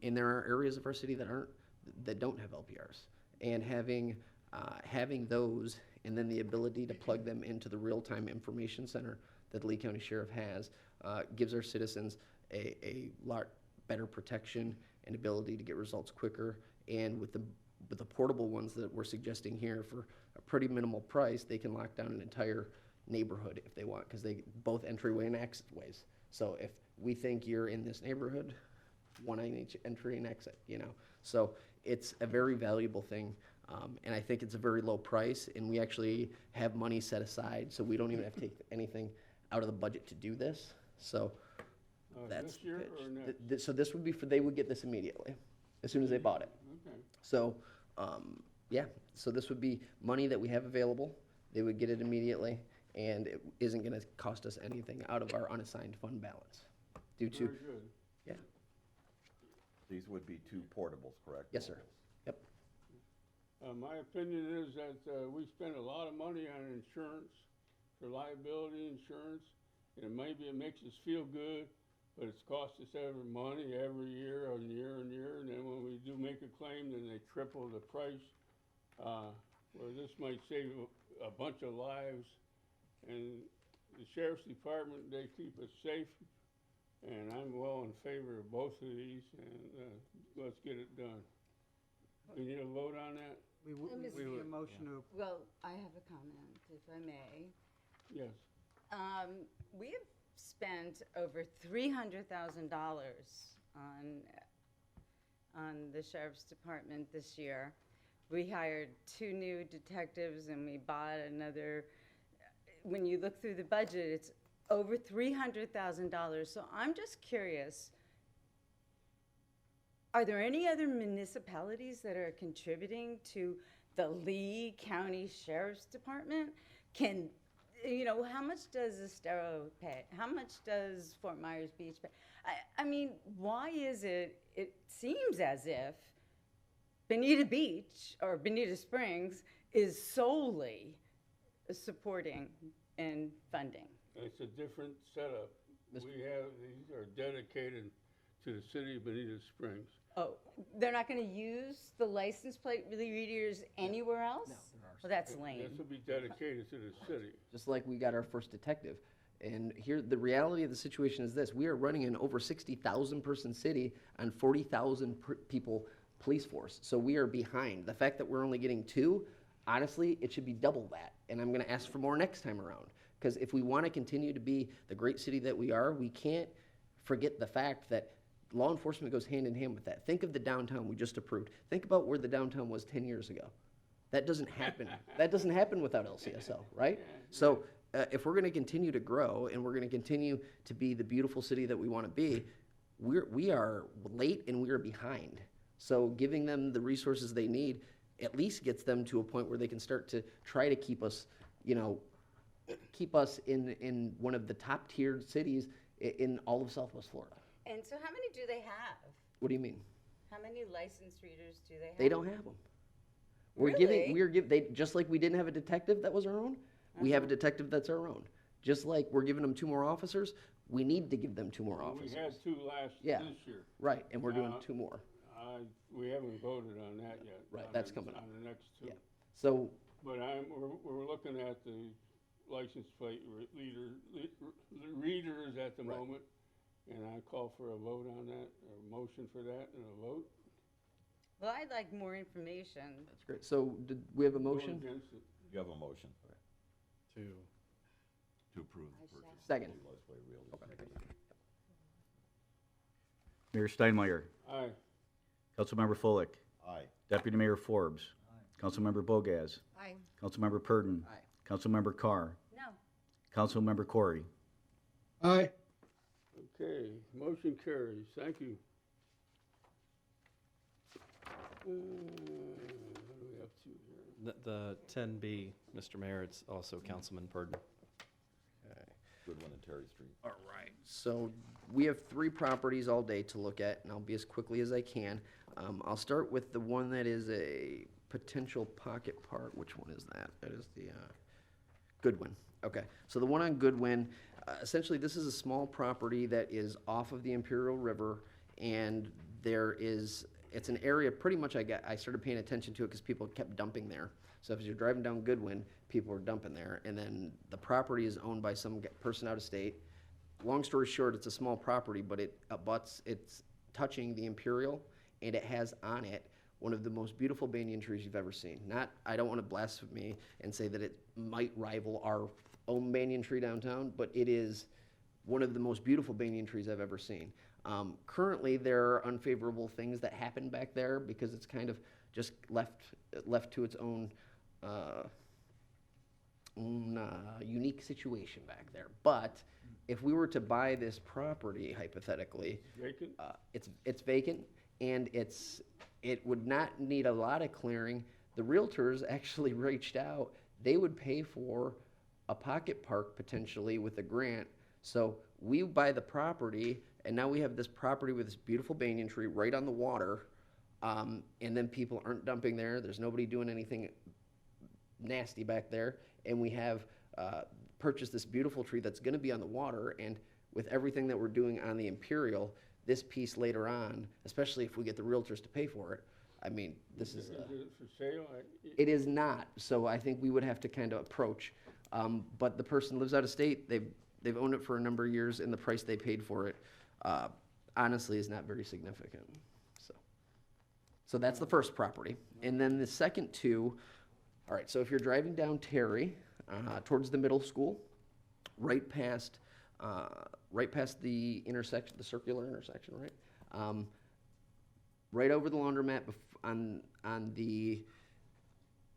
And there are areas of our city that don't have LPRs. And having those, and then the ability to plug them into the real-time information center that the Lee County Sheriff has, gives our citizens a lot better protection and ability to get results quicker. And with the portable ones that we're suggesting here for a pretty minimal price, they can lock down an entire neighborhood if they want, because they both entryway and exit ways. So if we think you're in this neighborhood, one on each entry and exit, So it's a very valuable thing, and I think it's a very low price, and we actually have money set aside, so we don't even have to take anything out of the budget to do this. So that's This year the or pitch. next? So this would be they would get this immediately, as soon as they bought it. Okay. So, yeah, so this would be money that we have available. They would get it immediately, and it isn't gonna cost us anything out of our unassigned fund balance due to, Very good. yeah, These would be two portables, correct? yes, sir. Yep. My opinion is that we spend a lot of money on insurance, for liability insurance, and maybe it makes us feel good, but it's cost us every money every year and year and year, and then when we do make a claim, then they triple the price. Where this might save a bunch of lives, and the sheriff's department, they keep us safe, and I'm well in favor of both of these, and let's get it done. We need a vote on that? We need a motion to, Well, I have a comment, if I may. Yes. We have spent over $300,000 on the sheriff's department this year. We hired 2 new detectives and we bought another. When you look through the budget, it's over $300,000. So I'm just curious, are there any other municipalities that are contributing to the Lee County Sheriff's Department? How much does Estero pay? How much does Fort Myers Beach pay? I mean, why is it seems as if Bonita Beach or Bonita Springs is solely supporting and funding? It's a different setup. These are dedicated to the city of Bonita Springs. Oh, they're not going to use the license plate readers anywhere else? No, well, that's lame. This will be dedicated to the city. Just like we got our first detective. And here, the reality of the situation is this: we are running an over 60,000 person city on 40,000 people police force. So we are behind. The fact that we're only getting 2, honestly, it should be double that. And I'm going to ask for more next time around. Because if we want to continue to be the great city that we are, we can't forget the fact that law enforcement goes hand in hand with that. Think of the downtown we just approved. Think about where the downtown was 10 years ago. That doesn't happen. That doesn't happen without LCSO, right? So if we're going to continue to grow and we're going to continue to be the beautiful city that we want to be, we are late and we are behind. So giving them the resources they need at least gets them to a point where they can start to try to keep us, keep us in one of the top tiered cities in all of Southwest Florida. And so how many do they have? What do you mean? How many license readers do they have? They don't have them. They just like we didn't have a detective that was our own, we have a detective that's our own. Just like we're giving them 2 more officers, we need to give them 2 more officers. We had 2 this year. Right, and we're doing 2 more. We haven't voted on that yet. Right, that's coming up. On the next 2. Yeah. So, But we're looking at the license plate readers at the moment, and I call for a vote on that, or a motion for that, and a vote. Well, I'd like more information. that's great. So, did we have a motion? Vote against it. You have a motion To, to approve the purchase. Second. Mayor Steinmeier, Aye. Councilmember Fullick, Aye. Deputy Mayor Forbes, Councilmember Bogaz, Aye. Councilmember Purdon, Aye. Councilmember Carr, No. Councilmember Corey. aye. Okay, motion carries. Thank you. What do we have to here? The 10B, Mr. Mayor, it's also Councilman Purdon. Goodwin and Terry Street. All right. So we have 3 properties all day to look at, and I'll be as quickly as I can. I'll start with the one that is a potential pocket park. Which one is that? That is the Goodwin. Okay. So the one on Goodwin, essentially this is a small property that is off of the Imperial River, and it's an area pretty much I started paying attention to it because people kept dumping there. So as you're driving down Goodwin, people are dumping there, and then the property is owned by some person out of state. Long story short, it's a small property, but it's touching the Imperial, and it has on it one of the most beautiful banyan trees you've ever seen. I don't want to blaspheme and say that it might rival our own banyan tree downtown, but it is one of the most beautiful banyan trees I've ever seen. Currently, there are unfavorable things that happen back there because it's kind of just left to its own unique situation back there. But if we were to buy this property, hypothetically, Vacant? It's vacant, and it would not need a lot of clearing. The realtors actually reached out. They would pay for a pocket park potentially with a grant. So we buy the property, and now we have this property with this beautiful banyan tree right on the water, and then people aren't dumping there. There's nobody doing anything nasty back there, and we have purchased this beautiful tree that's going to be on the water. And with everything that we're doing on the Imperial, this piece later on, especially if we get the realtors to pay for it, I mean, this is. Is it for sale? It is not. So I think we would have to kind of approach. But the person lives out of state. They've owned it for a number of years, and the price they paid for it, honestly, is not very significant. So that's the first property, and then the second 2. All right. So if you're driving down Terry towards the middle school, right past the intersection, the circular intersection, right? Right over the laundromat on the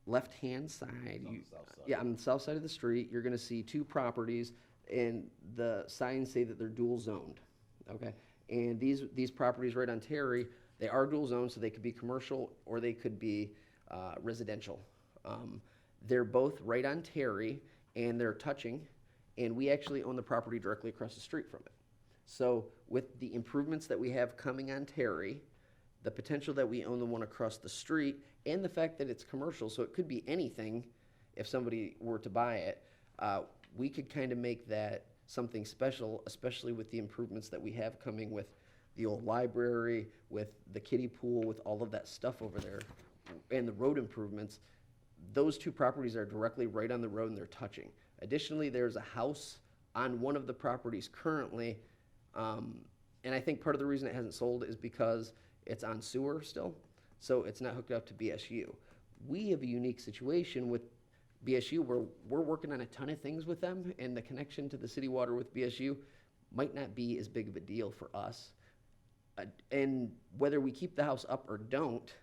left-hand side. On the south side. Yeah, on the south side of the street, you're going to see 2 properties and the signs say that they're dual zoned, okay? And these properties right on Terry, they are dual zoned, so they could be commercial or they could be residential. They're both right on Terry, and they're touching, and we actually own the property directly across the street from it. So with the improvements that we have coming on Terry, the potential that we own the one across the street, and the fact that it's commercial, so it could be anything if somebody were to buy it, we could kind of make that something special, especially with the improvements that we have coming with the old library, with the kiddie pool, with all of that stuff over there, and the road improvements. Those two properties are directly right on the road and they're touching. Additionally, there's a house on one of the properties currently, and I think part of the reason it hasn't sold is because it's on sewer still, so it's not hooked up to BSU. We have a unique situation with BSU where we're working on a ton of things with them, and the connection to the city water with BSU might not be as big of a deal for us. And whether we keep the house up or don't,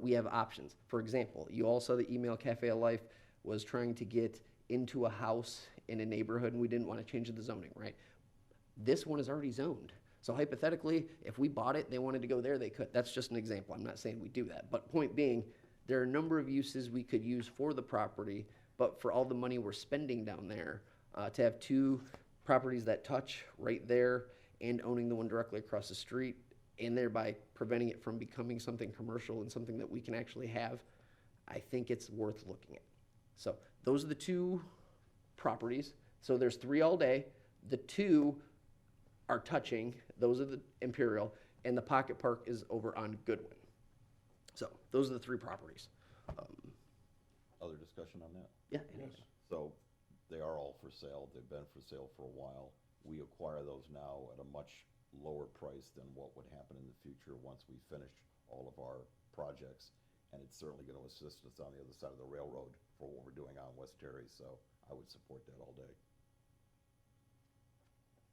we have options. For example, you all saw the email Cafe of Life was trying to get into a house in a neighborhood, and we didn't want to change the zoning, right? This one is already zoned. So hypothetically, if we bought it, they wanted to go there, they could. That's just an example. I'm not saying we do that. But point being, there are a number of uses we could use for the property, but for all the money we're spending down there, to have two properties that touch right there and owning the one directly across the street, and thereby preventing it from becoming something commercial and something that we can actually have, I think it's worth looking at. So those are the two properties. So there's 3 all day. The 2 are touching. Those are the Imperial, and the Pocket Park is over on Goodwin. So those are the 3 properties. Other discussion on that? Yeah. Yes. So they are all for sale. They've been for sale for a while. We acquire those now at a much lower price than what would happen in the future once we finish all of our projects. And it's certainly going to assist us on the other side of the railroad for what we're doing on West Terry. So I would support that all day.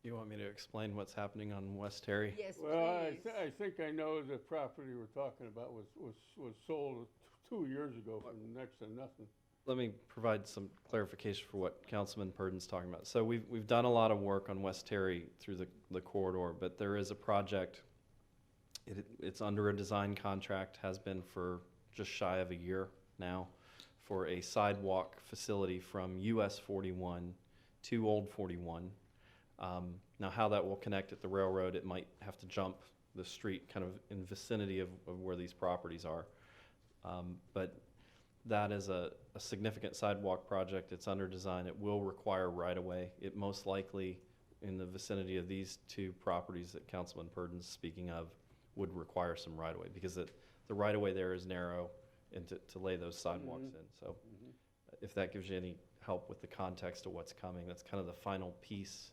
You want me to explain what's happening on West Terry? Yes, Well, please. I think I know the property we're talking about was sold 2 years ago for next to nothing. Let me provide some clarification for what Councilman Purdon's talking about. So we've done a lot of work on West Terry through the corridor, but there is a project, it's under a design contract, has been for just shy of a year now, for a sidewalk facility from US 41 to Old 41. Now how that will connect at the railroad, it might have to jump the street kind of in vicinity of where these properties are. But that is a significant sidewalk project. It's under design. It will require right-of-way. It most likely, in the vicinity of these 2 properties that Councilman Purdon's speaking of, would require some right-of-way because the right-of-way there is narrow and to lay those sidewalks in. So if that gives you any help with the context of what's coming, that's kind of the final piece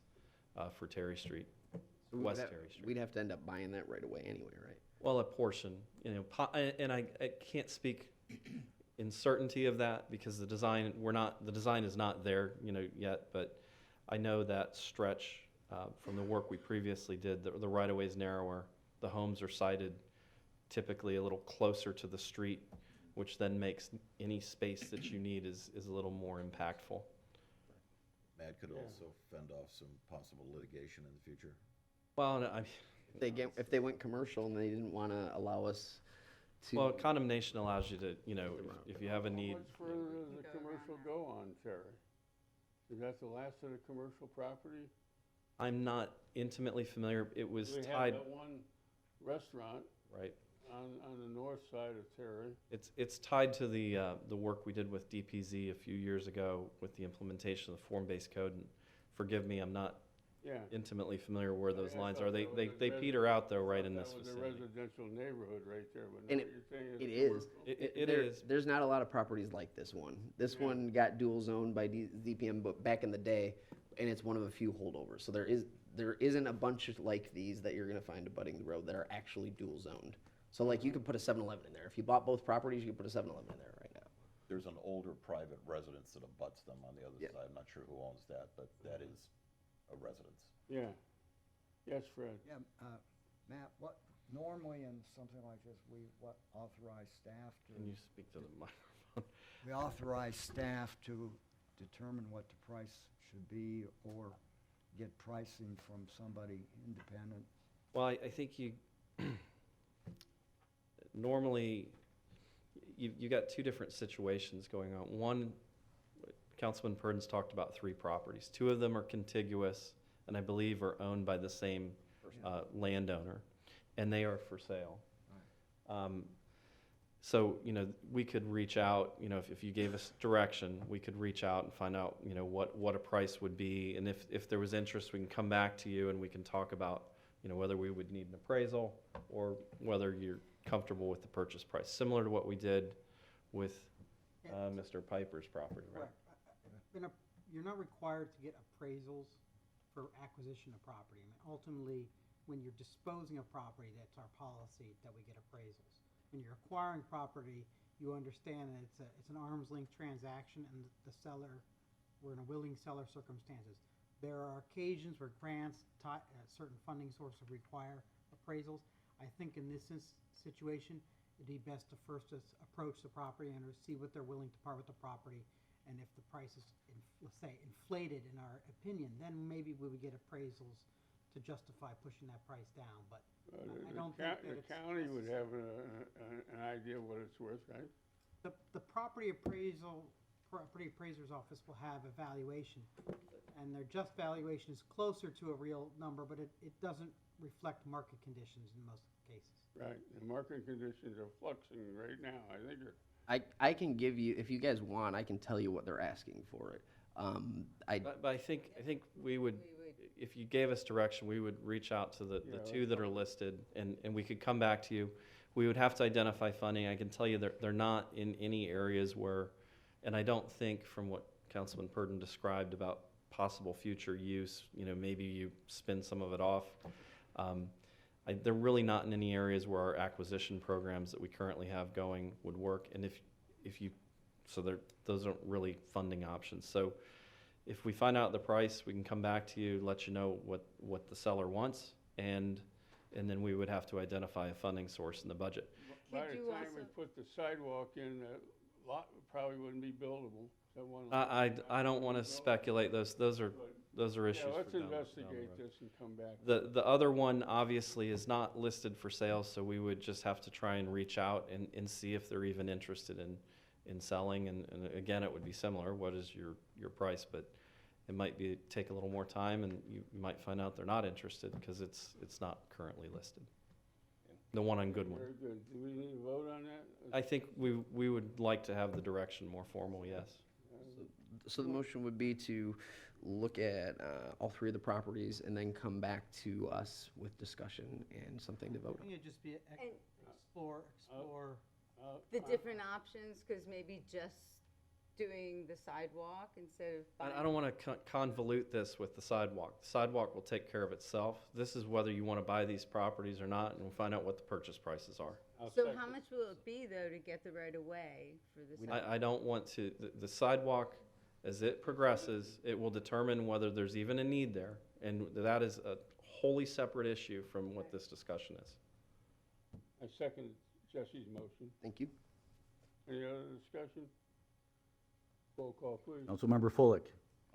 for Terry Street, West Terry Street. We'd have to end up buying that right away anyway, right? Well, a portion, and I can't speak in certainty of that because the design is not there, yet. But I know that stretch from the work we previously did. The right of way is narrower. The homes are sited typically a little closer to the street, which then makes any space that you need is a little more impactful. Matt could also fend off some possible litigation in the future. Well, no, If they went commercial and they didn't want to allow us to. well, condemnation allows you to, if you have a need. How much further does the commercial go on Terry? Is that the last of the commercial property? I'm not intimately familiar. It was We have tied, that one restaurant right? on the north side of Terry. It's tied to the work we did with DPZ a few years ago with the implementation of the form-based code. And forgive me, I'm not Yeah. intimately familiar where those I lines thought are. that was They a peter out though right in That this was a vicinity. residential neighborhood right there, but And now you're saying It it's is. commercial. It is. There's not a lot of properties like this one. This one got dual zoned by DPM, but back in the day, and it's one of a few holdovers. So there isn't a bunch of like these that you're gonna find abutting the road that are actually dual zoned. So like you could put a 7-Eleven in there. If you bought both properties, you could put a 7-Eleven in there right now. There's an older private residence that abuts them on the other Yeah. side. I'm not sure who owns that, but that is a residence. Yeah. Yes, Fred. Yeah, Matt, what, normally in something like this, we authorize staff Can you to, speak to the microphone? we authorize staff to determine what the price should be or get pricing from somebody independent? Well, I think you, normally, you got two different situations going on. One, Councilman Purdon's talked about 3 properties. 2 of them are contiguous, and I believe are owned by the same landowner, and they are for sale. So, we could reach out, if you gave us direction, we could reach out and find out, what a price would be. And if there was interest, we can come back to you and we can talk about, whether we would need an appraisal or whether you're comfortable with the purchase price, similar to what we did with Mr. Piper's property, right? Correct. You're not required to get appraisals for acquisition of property. I mean, ultimately, when you're disposing of property, that's our policy, that we get appraisals. When you're acquiring property, you understand that it's an arm's length transaction, and the seller, we're in a willing seller circumstances. There are occasions where grants, certain funding sources require appraisals. I think in this situation, it'd be best to first just approach the property owners, see what they're willing to part with the property, and if the price is, let's say, inflated in our opinion, then maybe we would get appraisals to justify pushing that price down, but I don't think that The county would have an idea what it's worth, right? The property appraiser's office will have a valuation, and their just valuation is closer to a real number, but it doesn't reflect market conditions in most cases. Right, the market conditions are fluxing right now, I think they're. I can give you, if you guys want, I can tell you what they're asking for it. But I think we would, if you gave us direction, we would reach out to the 2 that are listed, and we could come back to you. We would have to identify funding. I can tell you they're not in any areas where, and I don't think from what Councilman Purdon described about possible future use, maybe you spin some of it off. They're really not in any areas where our acquisition programs that we currently have going would work. And those aren't really funding options. So if we find out the price, we can come back to you, let you know what the seller wants, and then we would have to identify a funding source in the budget. By the time we put the sidewalk in, the lot probably wouldn't be buildable. I don't want to speculate. Those are issues. Yeah, let's for down the investigate road. this and come back. The other one obviously is not listed for sale, so we would just have to try and reach out and see if they're even interested in selling. And again, it would be similar. What is your price? But it might take a little more time, and you might find out they're not interested because it's not currently listed. The one on Goodwin. Very good. Do we need to vote on that? I think we would like to have the direction more formal, yes. So the motion would be to look at all 3 of the properties and then come back to us with discussion and something to vote I on. think it'd just be explore The different options, because maybe just doing the sidewalk instead of. I don't want to convolute this with the sidewalk. The sidewalk will take care of itself. This is whether you want to buy these properties or not, and we'll find out what the purchase prices are. So how much will it be, though, to get the right of way for the sidewalk? I don't want to, the sidewalk, as it progresses, it will determine whether there's even a need there, and that is a wholly separate issue from what this discussion is. I second Jesse's motion. Thank you. Any other discussion? Roll call, please. Councilmember Fullick.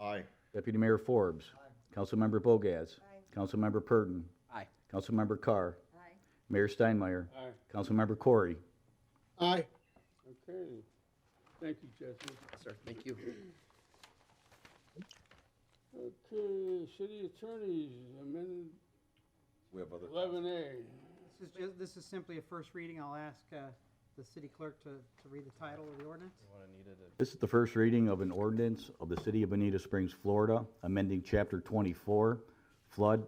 Aye. Deputy Mayor Forbes. Councilmember Bogaz. Councilmember Purdon. Aye. Councilmember Carr. Aye. Mayor Steinmeier. Aye. Councilmember Corey. Aye. Okay. Thank you, Jesse. Sir, thank you. Okay, city attorneys, amended We have other. 11A. This is simply a first reading. I'll ask the city clerk to read the title of the ordinance. This is the first reading of an ordinance of the City of Bonita Springs, Florida, amending Chapter 24, Flood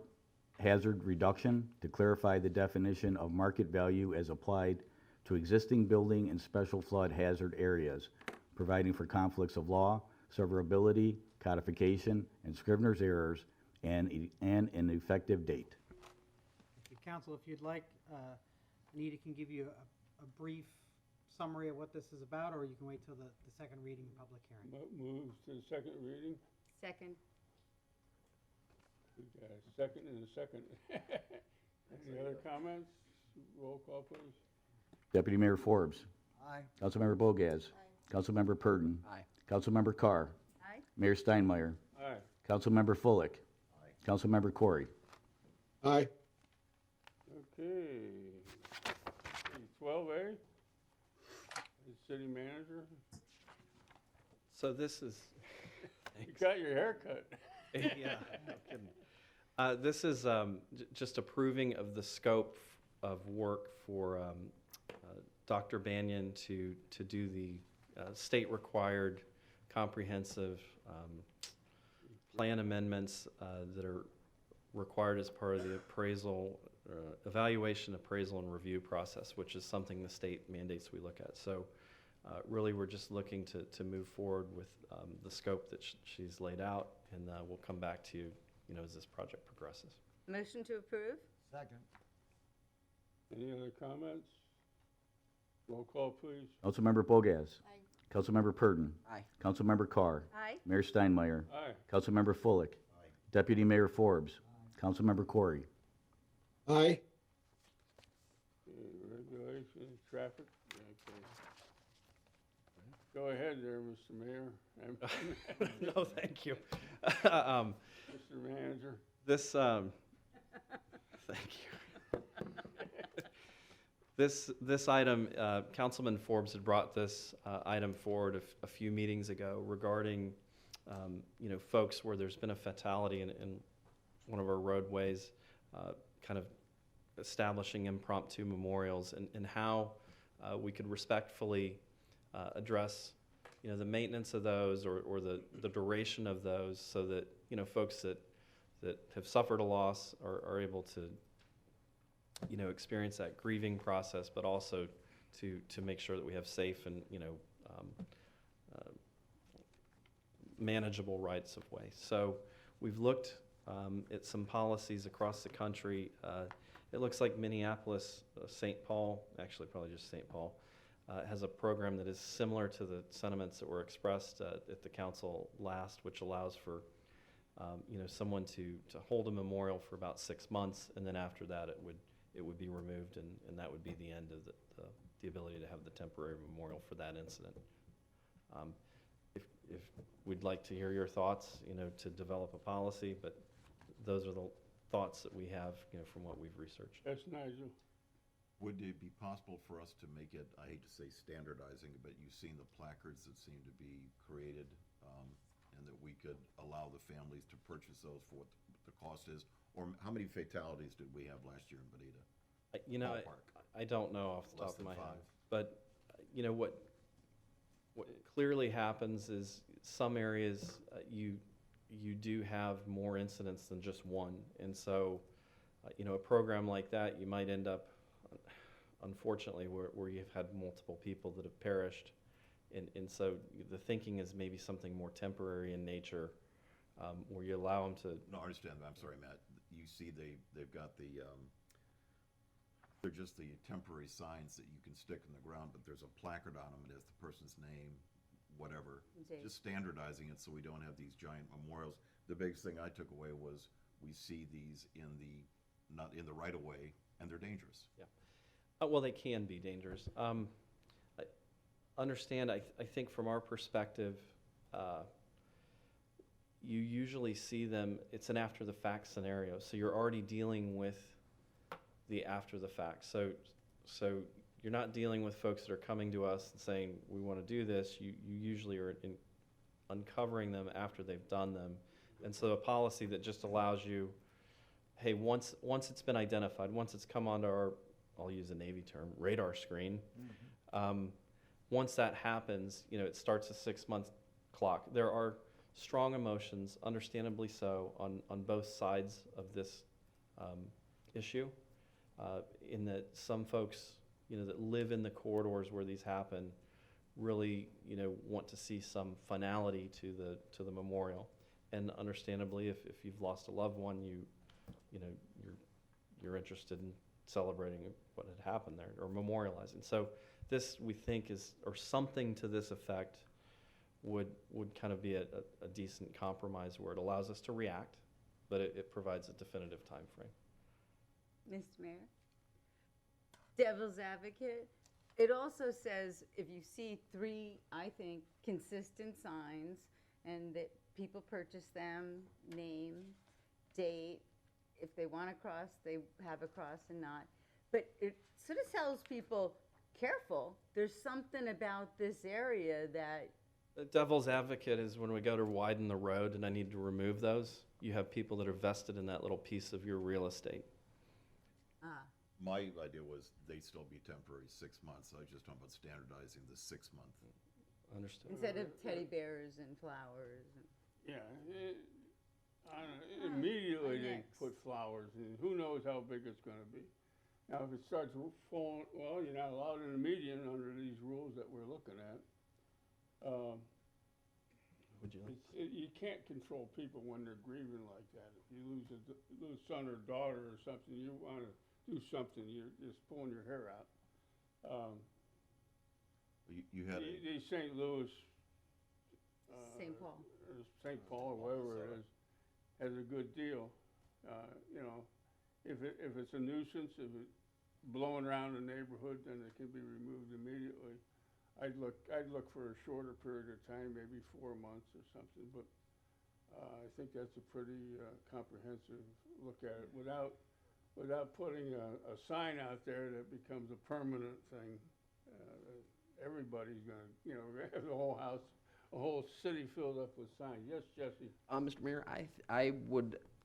Hazard Reduction, to clarify the definition of market value as applied to existing building and special flood hazard areas, providing for conflicts of law, severability, codification, and Scrivener's errors, and an effective date. If you council, if you'd like, Anita can give you a brief summary of what this is about, or you can wait till the second reading public hearing. Moves to the second reading. Second. We got a second and a second. Any other comments? Roll call, please. Deputy Mayor Forbes. Aye. Councilmember Bogaz. Councilmember Purdon. Aye. Councilmember Carr. Aye. Mayor Steinmeier. Aye. Councilmember Fullick. Councilmember Corey. Okay. 12A, city manager. So this is, You got your hair cut. yeah, no kidding. This is just approving of the scope of work for Dr. Banyan to do the state-required comprehensive plan amendments that are required as part of the appraisal, evaluation, appraisal, and review process, which is something the state mandates we look at. So really, we're just looking to move forward with the scope that she's laid out, and we'll come back to you, as this project progresses. Motion to approve? Second. Any other comments? Roll call, please. Councilmember Bogas. Councilmember Purdon. Aye. Councilmember Carr. Aye. Mayor Steinmeier. Aye. Councilmember Fullick. Deputy Mayor Forbes. Councilmember Corey. Okay, regulations, traffic, okay. Go ahead there, Mr. Mayor. No, thank you. Mr. Manager. This, thank you. This item, Councilman Forbes had brought this item forward a few meetings ago regarding, folks where there's been a fatality in one of our roadways, kind of establishing impromptu memorials and how we could respectfully address, the maintenance of those or the duration of those so that, folks that have suffered a loss are able to, experience that grieving process, but also to make sure that we have safe and, manageable rights of way. So we've looked at some policies across the country. It looks like Minneapolis, St. Paul, actually probably just St. Paul, has a program that is similar to the sentiments that were expressed at the council last, which allows for someone to hold a memorial for about 6 months, and then after that it would be removed, and that would be the end of the ability to have the temporary memorial for that incident. If we'd like to hear your thoughts, to develop a policy, but those are the thoughts that we have, from what we've researched. Yes, Nigel. Would it be possible for us to make it, I hate to say standardizing, but you've seen the placards that seem to be created, and that we could allow the families to purchase those for what the cost is? Or how many fatalities did we have last year in Bonita? Ballpark. I don't know off the Less top of than my head. 5. But, what clearly happens is some areas you do have more incidents than just one. And so, a program like that, you might end up, unfortunately, where you've had multiple people that have perished. And so the thinking is maybe something more temporary in nature, where you allow them to. No, I understand. I'm sorry, Matt. You see they've got they're just the temporary signs that you can stick in the ground, but there's a placard on them. It has the person's name, whatever. Indeed. Just standardizing it so we don't have these giant memorials. The biggest thing I took away was we see these not in the right of way, and they're dangerous. Yeah. Well, they can be dangerous. Understand, I think from our perspective, you usually see them, it's an after-the-fact scenario, so you're already dealing with the after-the-fact. So you're not dealing with folks that are coming to us and saying, we want to do this. You usually are uncovering them after they've done them. And so a policy that just allows you, hey, once it's been identified, once it's come onto our, I'll use a Navy term, radar screen, once that happens, it starts a 6-month clock. There are strong emotions, understandably so, on both sides of this issue, in that some folks, that live in the corridors where these happen really, want to see some finality to the memorial. And understandably, if you've lost a loved one, you're interested in celebrating what had happened there or memorializing. So this, we think, or something to this effect would kind of be a decent compromise where it allows us to react, but it provides a definitive time frame. Mr. Mayor? Devil's advocate, it also says if you see 3, I think, consistent signs and that people purchase them, name, date, if they want a cross, they have a cross and not. But it sort of tells people, careful, there's something about this area that, The devil's advocate is when we go to widen the road and I need to remove those, you have people that are vested in that little piece of your real estate. My idea was they'd still be temporary 6 months. I was just talking about standardizing the 6 month. Understood. instead of teddy bears and flowers. Yeah, I don't know, immediately they next. put flowers in, who knows how big it's gonna be. Now, if it starts falling, well, you're not allowed in the median under these rules that we're looking at. Would you like? You can't control people when they're grieving like that. If you lose lose son or daughter or something, you wanna do something, you're just pulling your hair out. You had a, The St. Louis. St. Paul. Or St. Paul, or wherever it is, has a good deal. You know, if it's a nuisance, if it's blowing around the neighborhood, then it can be removed immediately. I'd look for a shorter period of time, maybe 4 months or something, but I think that's a pretty comprehensive look at it without putting a sign out there that becomes a permanent thing. Everybody's gonna, you know, have the whole house, a whole city filled up with signs. Yes, Jesse? Mr. Mayor, I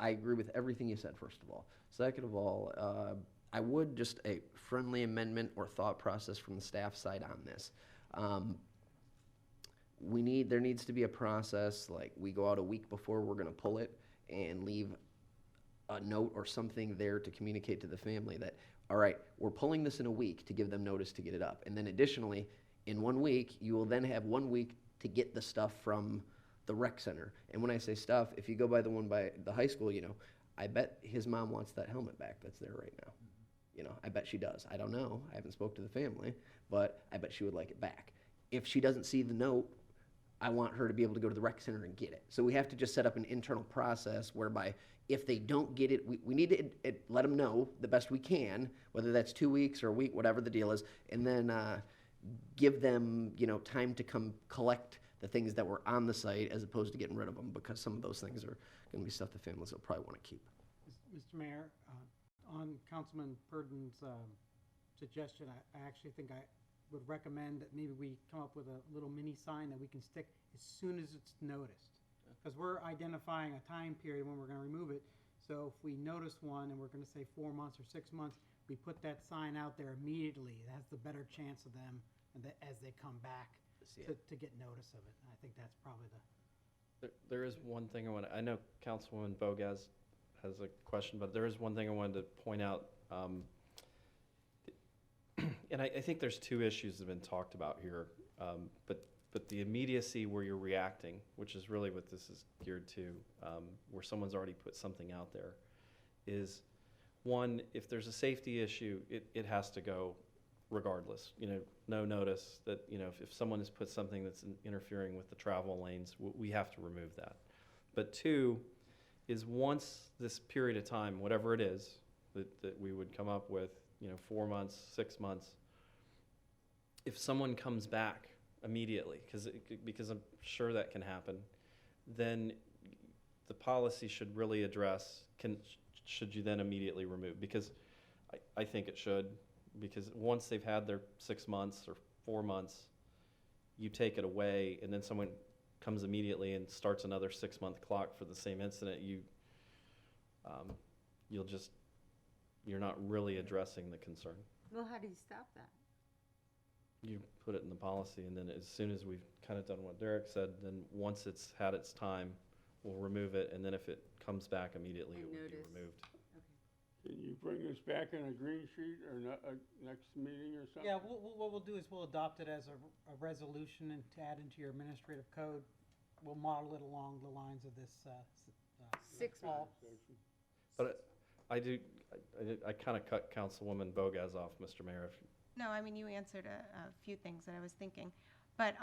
agree with everything you said, first of all. Second of all, I would just a friendly amendment or thought process from the staff side on this. There needs to be a process, like we go out a week before we're gonna pull it and leave a note or something there to communicate to the family that, all right, we're pulling this in a week to give them notice to get it up. And then additionally, in 1 week, you will then have 1 week to get the stuff from the rec center. And when I say stuff, if you go by the one by the high school, you know, I bet his mom wants that helmet back that's there right now. You know, I bet she does. I don't know. I haven't spoke to the family, but I bet she would like it back. If she doesn't see the note, I want her to be able to go to the rec center and get it. So we have to just set up an internal process whereby if they don't get it, we need to let them know the best we can, whether that's 2 weeks or a week, whatever the deal is, and then give them, you know, time to come collect the things that were on the site as opposed to getting rid of them, because some of those things are going to be stuff the families will probably want to keep. Mr. Mayor, on Councilman Purdon's suggestion, I actually think I would recommend that maybe we come up with a little mini sign that we can stick as soon as it's noticed. Because we're identifying a time period when we're going to remove it. So if we notice one and we're going to say 4 months or 6 months, we put that sign out there immediately. It has the better chance of them and as they come back to get notice of it. And I think that's probably There is one thing I know Councilwoman Bogas has a question, but there is one thing I wanted to point out. And I think there's two issues that have been talked about here. But the immediacy where you're reacting, which is really what this is geared to, where someone's already put something out there, is one, if there's a safety issue, it has to go regardless. You know, no notice that, you know, if someone has put something that's interfering with the travel lanes, we have to remove that. But two, is once this period of time, whatever it is, that we would come up with, you know, 4 months, 6 months, if someone comes back immediately, because I'm sure that can happen, then the policy should really address, should you then immediately remove? Because I think it should, because once they've had their 6 months or 4 months, you take it away, and then someone comes immediately and starts another 6-month clock for the same incident, you're not really addressing the concern. Well, how do you stop that? You put it in the policy, and then as soon as we've kind of done what Derek said, then once it's had its time, we'll remove it, and then if it comes back immediately, it would be removed. Can you bring this back in a green sheet or next meeting or something? Yeah, what we'll do is we'll adopt it as a resolution and to add into your administrative code. We'll model it along the lines of this 6 months. But I kind of cut Councilwoman Bogas off, Mr. Mayor. No, I mean, you answered a few things that I was thinking. But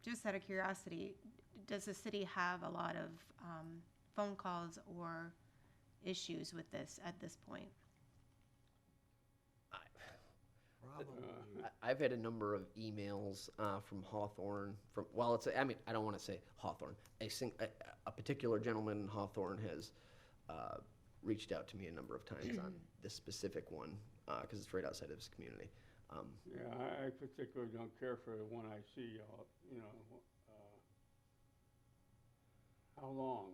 just out of curiosity, does the city have a lot of phone calls or issues with this at this point? I've had a number of emails from Hawthorne, well, I mean, I don't want to say Hawthorne. A particular gentleman in Hawthorne has reached out to me a number of times on this specific one, because it's right outside of his community. Yeah, I particularly don't care for the one I see, you know, how long,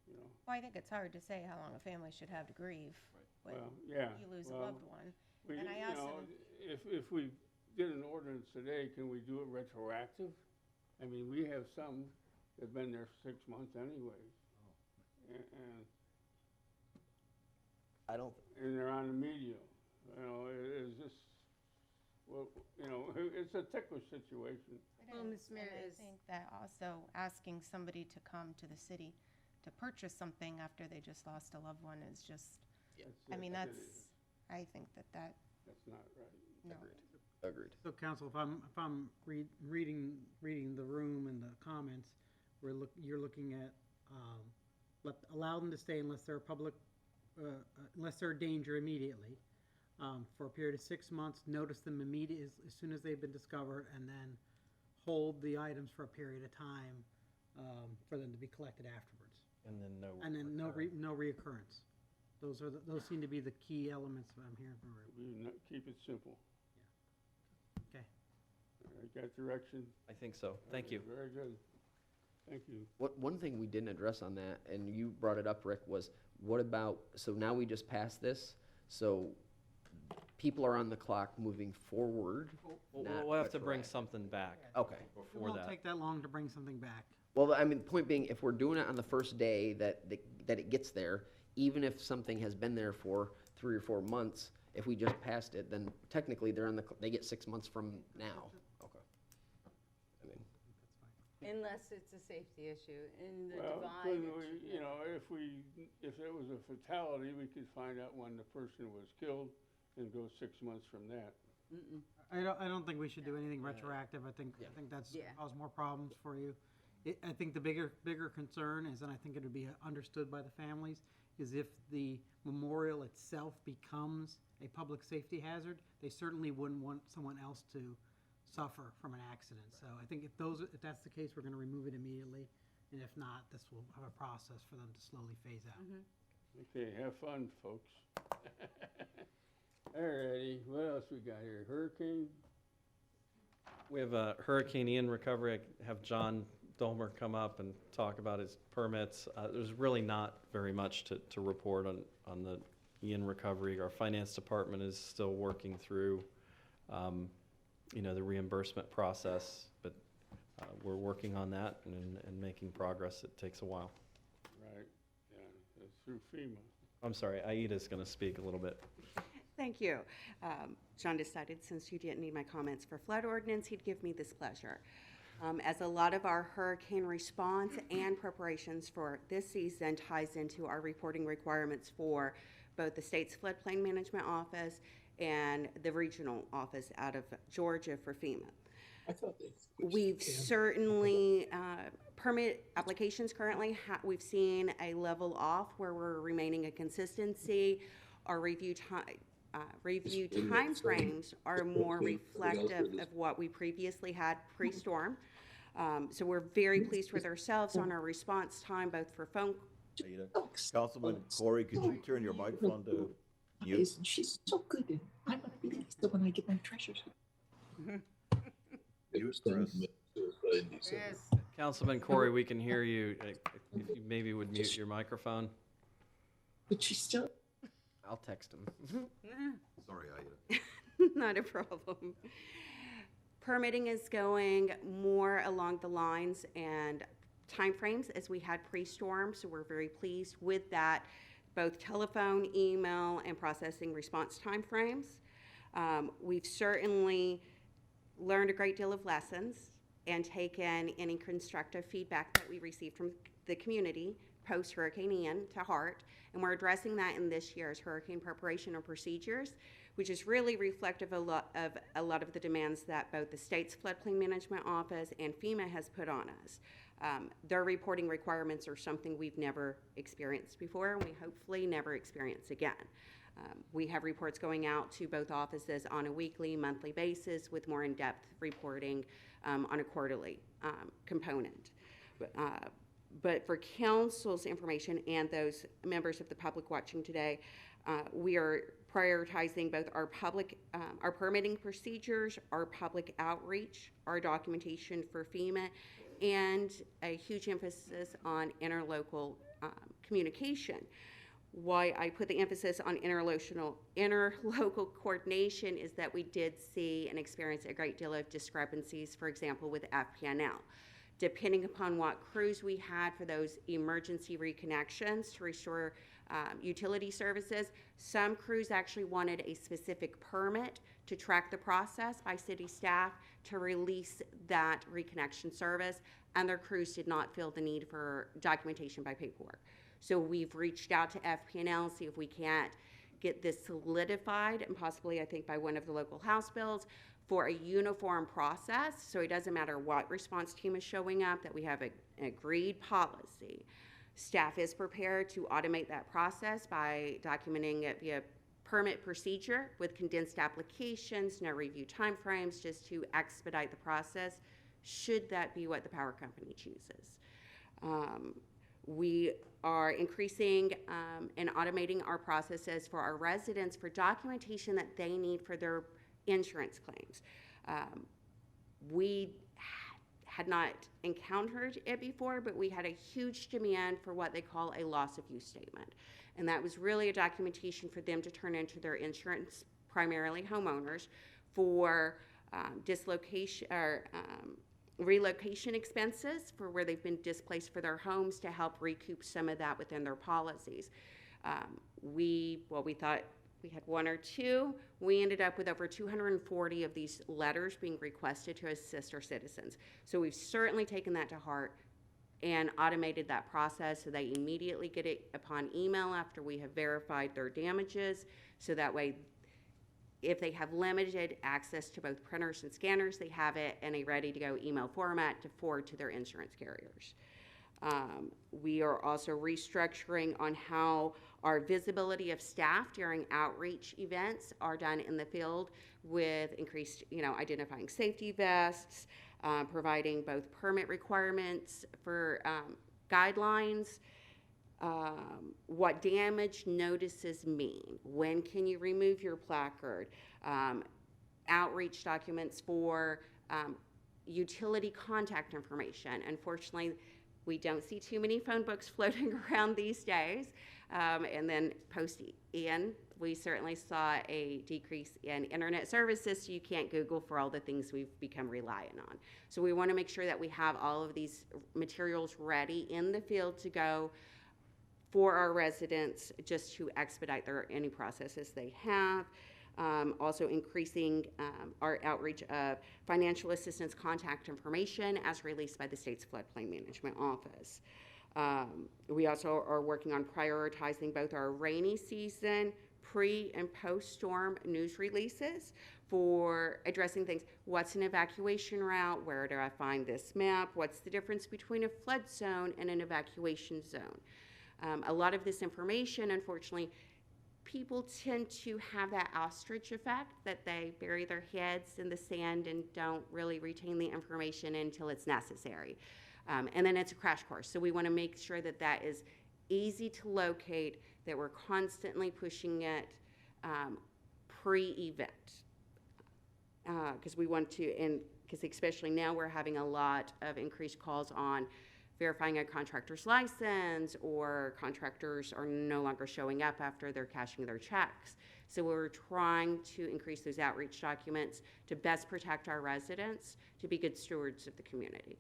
you know? Well, I think it's hard to say how long a family should have to grieve when Well, yeah. you lose a well, loved one. We, And I you asked know, him, if we did an ordinance today, can we do it retroactive? I mean, we have some that have been there 6 months anyways. And I don't, and they're on the media, you know, it's just, well, you know, it's a ticklish situation. Well, Ms. Mayor, and I think that also asking somebody to come to the city to purchase something after they just lost a loved one is just, I mean, That's I think that That's not right. no. agreed. So council, if I'm reading the room and the comments, you're looking at, allow them to stay unless they're unless they're a danger immediately, for a period of 6 months, notice them immediately as soon as they've been discovered, and then hold the items for a period of time, for them to be collected afterwards. And then no. And then no recurrence. reoccurrence. Those seem to be the key elements that I'm hearing from everyone. Keep it simple. Okay. All right, got direction? I think so. Thank you. Very good. Thank you. One thing we didn't address on that, and you brought it up, Rick, was what about, so now we just passed this, so people are on the clock moving forward. not We'll have to bring retroactive. something back Okay. It before won't that. take that long to bring something back. Well, I mean, the point being, if we're doing it on the first day that it gets there, even if something has been there for 3 or 4 months, if we just passed it, then technically they get 6 months from now. Okay. I mean, Unless it's a safety issue in the Well, divide. couldn't we, you know, if there was a fatality, we could find out when the person was killed and go 6 months from that. I don't think we should do anything retroactive. I think that's Yeah. cause more problems for you. I think the bigger concern is, and I think it would be understood by the families, is if the memorial itself becomes a public safety hazard, they certainly wouldn't want someone else to suffer from an accident. So I think if that's the case, we're gonna remove it immediately. And if not, this will have a process for them to slowly phase out. Okay, have fun, folks. All righty, what else we got here? Hurricane? We have a Hurricane Ian recovery. I have John Dolmer come up and talk about his permits. There's really not very much to report on the Ian recovery. Our finance department is still working through, the reimbursement process, but we're working on that and making progress. It takes a while. Right, yeah, it's through FEMA. I'm sorry, Aida's going to speak a little bit. Thank you. John decided since you didn't need my comments for flood ordinance, he'd give me this pleasure. As a lot of our hurricane response and preparations for this season ties into our reporting requirements for both the state's floodplain management office and the regional office out of Georgia for FEMA. We've certainly, permit applications currently, we've seen a level off where we're remaining a consistency. Our review timeframes are more reflective of what we previously had pre-storm. So we're very pleased with ourselves on our response time, both for phone. Aida. Councilman Corey, could you turn your microphone to mute? She's so good, and I'm gonna be Lisa when I get my treasures. Mute, Chris. Yes. Councilman Corey, we can hear you. If you maybe would mute your microphone. But she's still. I'll text him. Sorry, Aida. Not a problem. Permitting is going more along the lines and timeframes as we had pre-storm, so we're very pleased with that, both telephone, email, and processing response timeframes. We've certainly learned a great deal of lessons and taken any constructive feedback that we received from the community post-Hurricane Ian to heart, and we're addressing that in this year's hurricane preparation and procedures, which is really reflective of a lot of the demands that both the state's floodplain management office and FEMA has put on us. Their reporting requirements are something we've never experienced before, and we hopefully never experience again. We have reports going out to both offices on a weekly, monthly basis with more in-depth reporting on a quarterly component. But for council's information and those members of the public watching today, we are prioritizing both our permitting procedures, our public outreach, our documentation for FEMA, and a huge emphasis on interlocal communication. Why I put the emphasis on interlocal coordination is that we did see and experience a great deal of discrepancies, for example, with FPNL. Depending upon what crews we had for those emergency reconnections to restore utility services, some crews actually wanted a specific permit to track the process by city staff to release that reconnection service. Other crews did not feel the need for documentation by paperwork. So we've reached out to FPNL, see if we can't get this solidified, and possibly, I think, by one of the local House bills, for a uniform process, so it doesn't matter what response team is showing up, that we have an agreed policy. Staff is prepared to automate that process by documenting it via permit procedure with condensed applications, no review timeframes, just to expedite the process, should that be what the power company chooses. We are increasing and automating our processes for our residents for documentation that they need for their insurance claims. We had not encountered it before, but we had a huge demand for what they call a loss of use statement. And that was really a documentation for them to turn into their insurance, primarily homeowners, for dislocation or relocation expenses for where they've been displaced for their homes, to help recoup some of that within their policies. We thought we had one or two. We ended up with over 240 of these letters being requested to assist our citizens. So we've certainly taken that to heart and automated that process so they immediately get it upon email after we have verified their damages. So that way, if they have limited access to both printers and scanners, they have it in a ready-to-go email format to forward to their insurance carriers. We are also restructuring on how our visibility of staff during outreach events are done in the field, with increased, identifying safety vests, providing both permit requirements for guidelines, what damage notices mean, when can you remove your placard, outreach documents for utility contact information. Unfortunately, we don't see too many phone books floating around these days. And then post-Ian, we certainly saw a decrease in internet services, so you can't Google for all the things we've become reliant on. So we want to make sure that we have all of these materials ready in the field to go for our residents, just to expedite any processes they have. Also increasing our outreach of financial assistance contact information as released by the state's floodplain management office. We also are working on prioritizing both our rainy season, pre and post-storm news releases for addressing things. What's an evacuation route? Where do I find this map? What's the difference between a flood zone and an evacuation zone? A lot of this information, unfortunately, people tend to have that ostrich effect, that they bury their heads in the sand and don't really retain the information until it's necessary. And then it's a crash course. So we want to make sure that that is easy to locate, that we're constantly pushing it pre-event. Because we want to, and because especially now we're having a lot of increased calls on verifying a contractor's license, or contractors are no longer showing up after they're cashing their checks. So we're trying to increase those outreach documents to best protect our residents, to be good stewards of the community.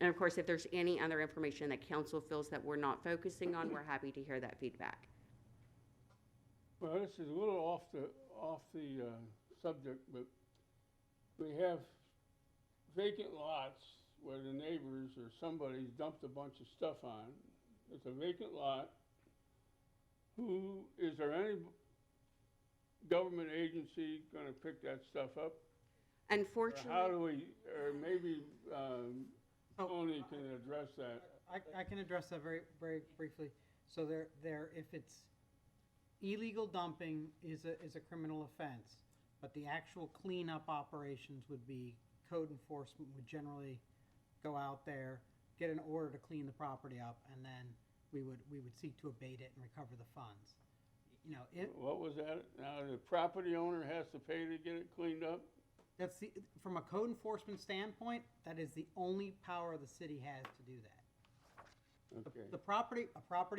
And of course, if there's any other information that council feels that we're not focusing on, we're happy to hear that feedback. Well, this is a little off the subject, but we have vacant lots where the neighbors or somebody's dumped a bunch of stuff on. It's a vacant lot. Is there any government agency gonna pick that stuff up? Unfortunately. Or how do we, or maybe Tony can address that. I can address that very, very briefly. So if it's illegal dumping is a criminal offense, but the actual cleanup operations would be code enforcement would generally go out there, get an order to clean the property up, and then we would seek to abate it and recover the funds. You know, What was that? Now, the property owner has to pay to get it cleaned up? that's from a code enforcement standpoint, that is the only power the city has to do that. Okay. A property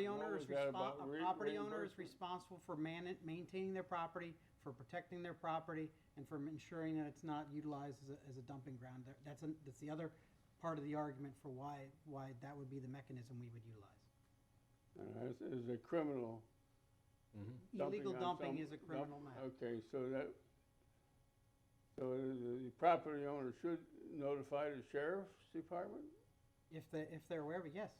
owner What is was that about reimbursement? responsible for maintaining their property, for protecting their property, and for ensuring that it's not utilized as a dumping ground. That's the other part of the argument for why that would be the mechanism we would utilize. Is a criminal. Illegal on dumping some- is a criminal matter. Okay, so the property owner should notify the sheriff's department If they're aware of it, yes.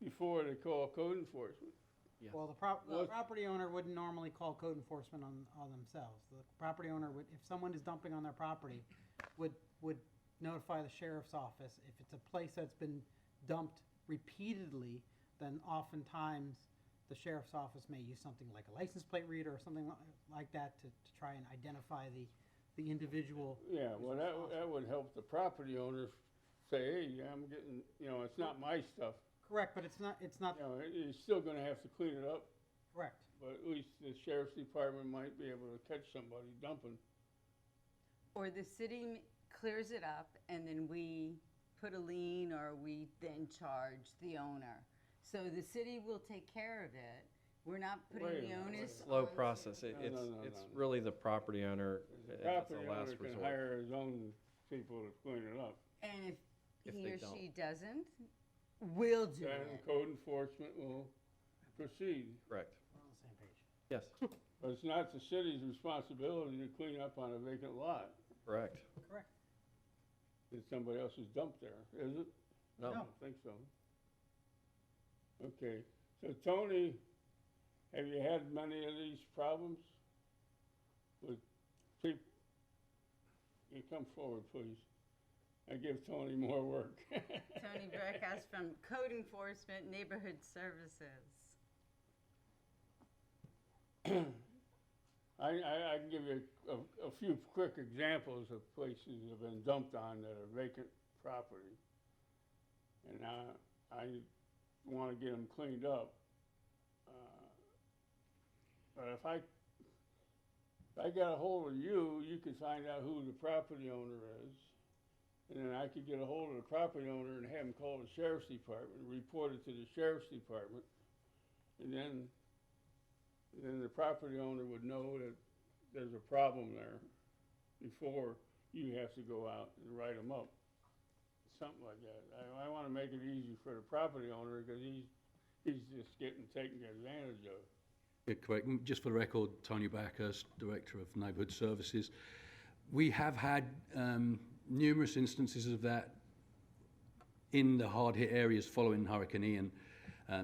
before they call code enforcement. Well, the property owner wouldn't normally call code enforcement on themselves. The property owner would, if someone is dumping on their property, would notify the sheriff's office. If it's a place that's been dumped repeatedly, then oftentimes the sheriff's office may use something like a license plate reader or something like that to try and identify the individual. Yeah, well, that would help the property owner say, hey, I'm getting, it's not my stuff. Correct, but it's not, He's still gonna have to clean it up, correct. but at least the sheriff's department might be able to catch somebody dumping. Or the city clears it up and then we put a lien or we then charge the owner. So the city will take care of it. We're not Wait a putting the minute, onus Slow on- process. It's No. really the property owner The as a property last owner can resort. hire his own people to clean it up. And If he they or don't. she doesn't, we'll do Then it. code enforcement will proceed. Correct. We're on the same page. Yes, But it's not the city's responsibility to clean up on a vacant lot correct. Correct. that somebody else has dumped there, is it? No. I don't think so. Okay, so Tony, have you had many of these problems with people? You come forward, please. I give Tony more work. Tony Breckhouse from Code Enforcement Neighborhood Services. I can give you a few quick examples of places that have been dumped on that are vacant property. And I want to get them cleaned up. But if I got a hold of you, you could find out who the property owner is. And then I could get a hold of the property owner and have him call the sheriff's department, report it to the sheriff's department. And then the property owner would know that there's a problem there before you have to go out and write them up. Something like that. I want to make it easy for the property owner because he's just getting taken advantage of. Yeah, correct. Just for the record, Tony Backhurst, Director of Neighbourhood Services. We have had numerous instances of that in the hard-hit areas following Hurricane Ian.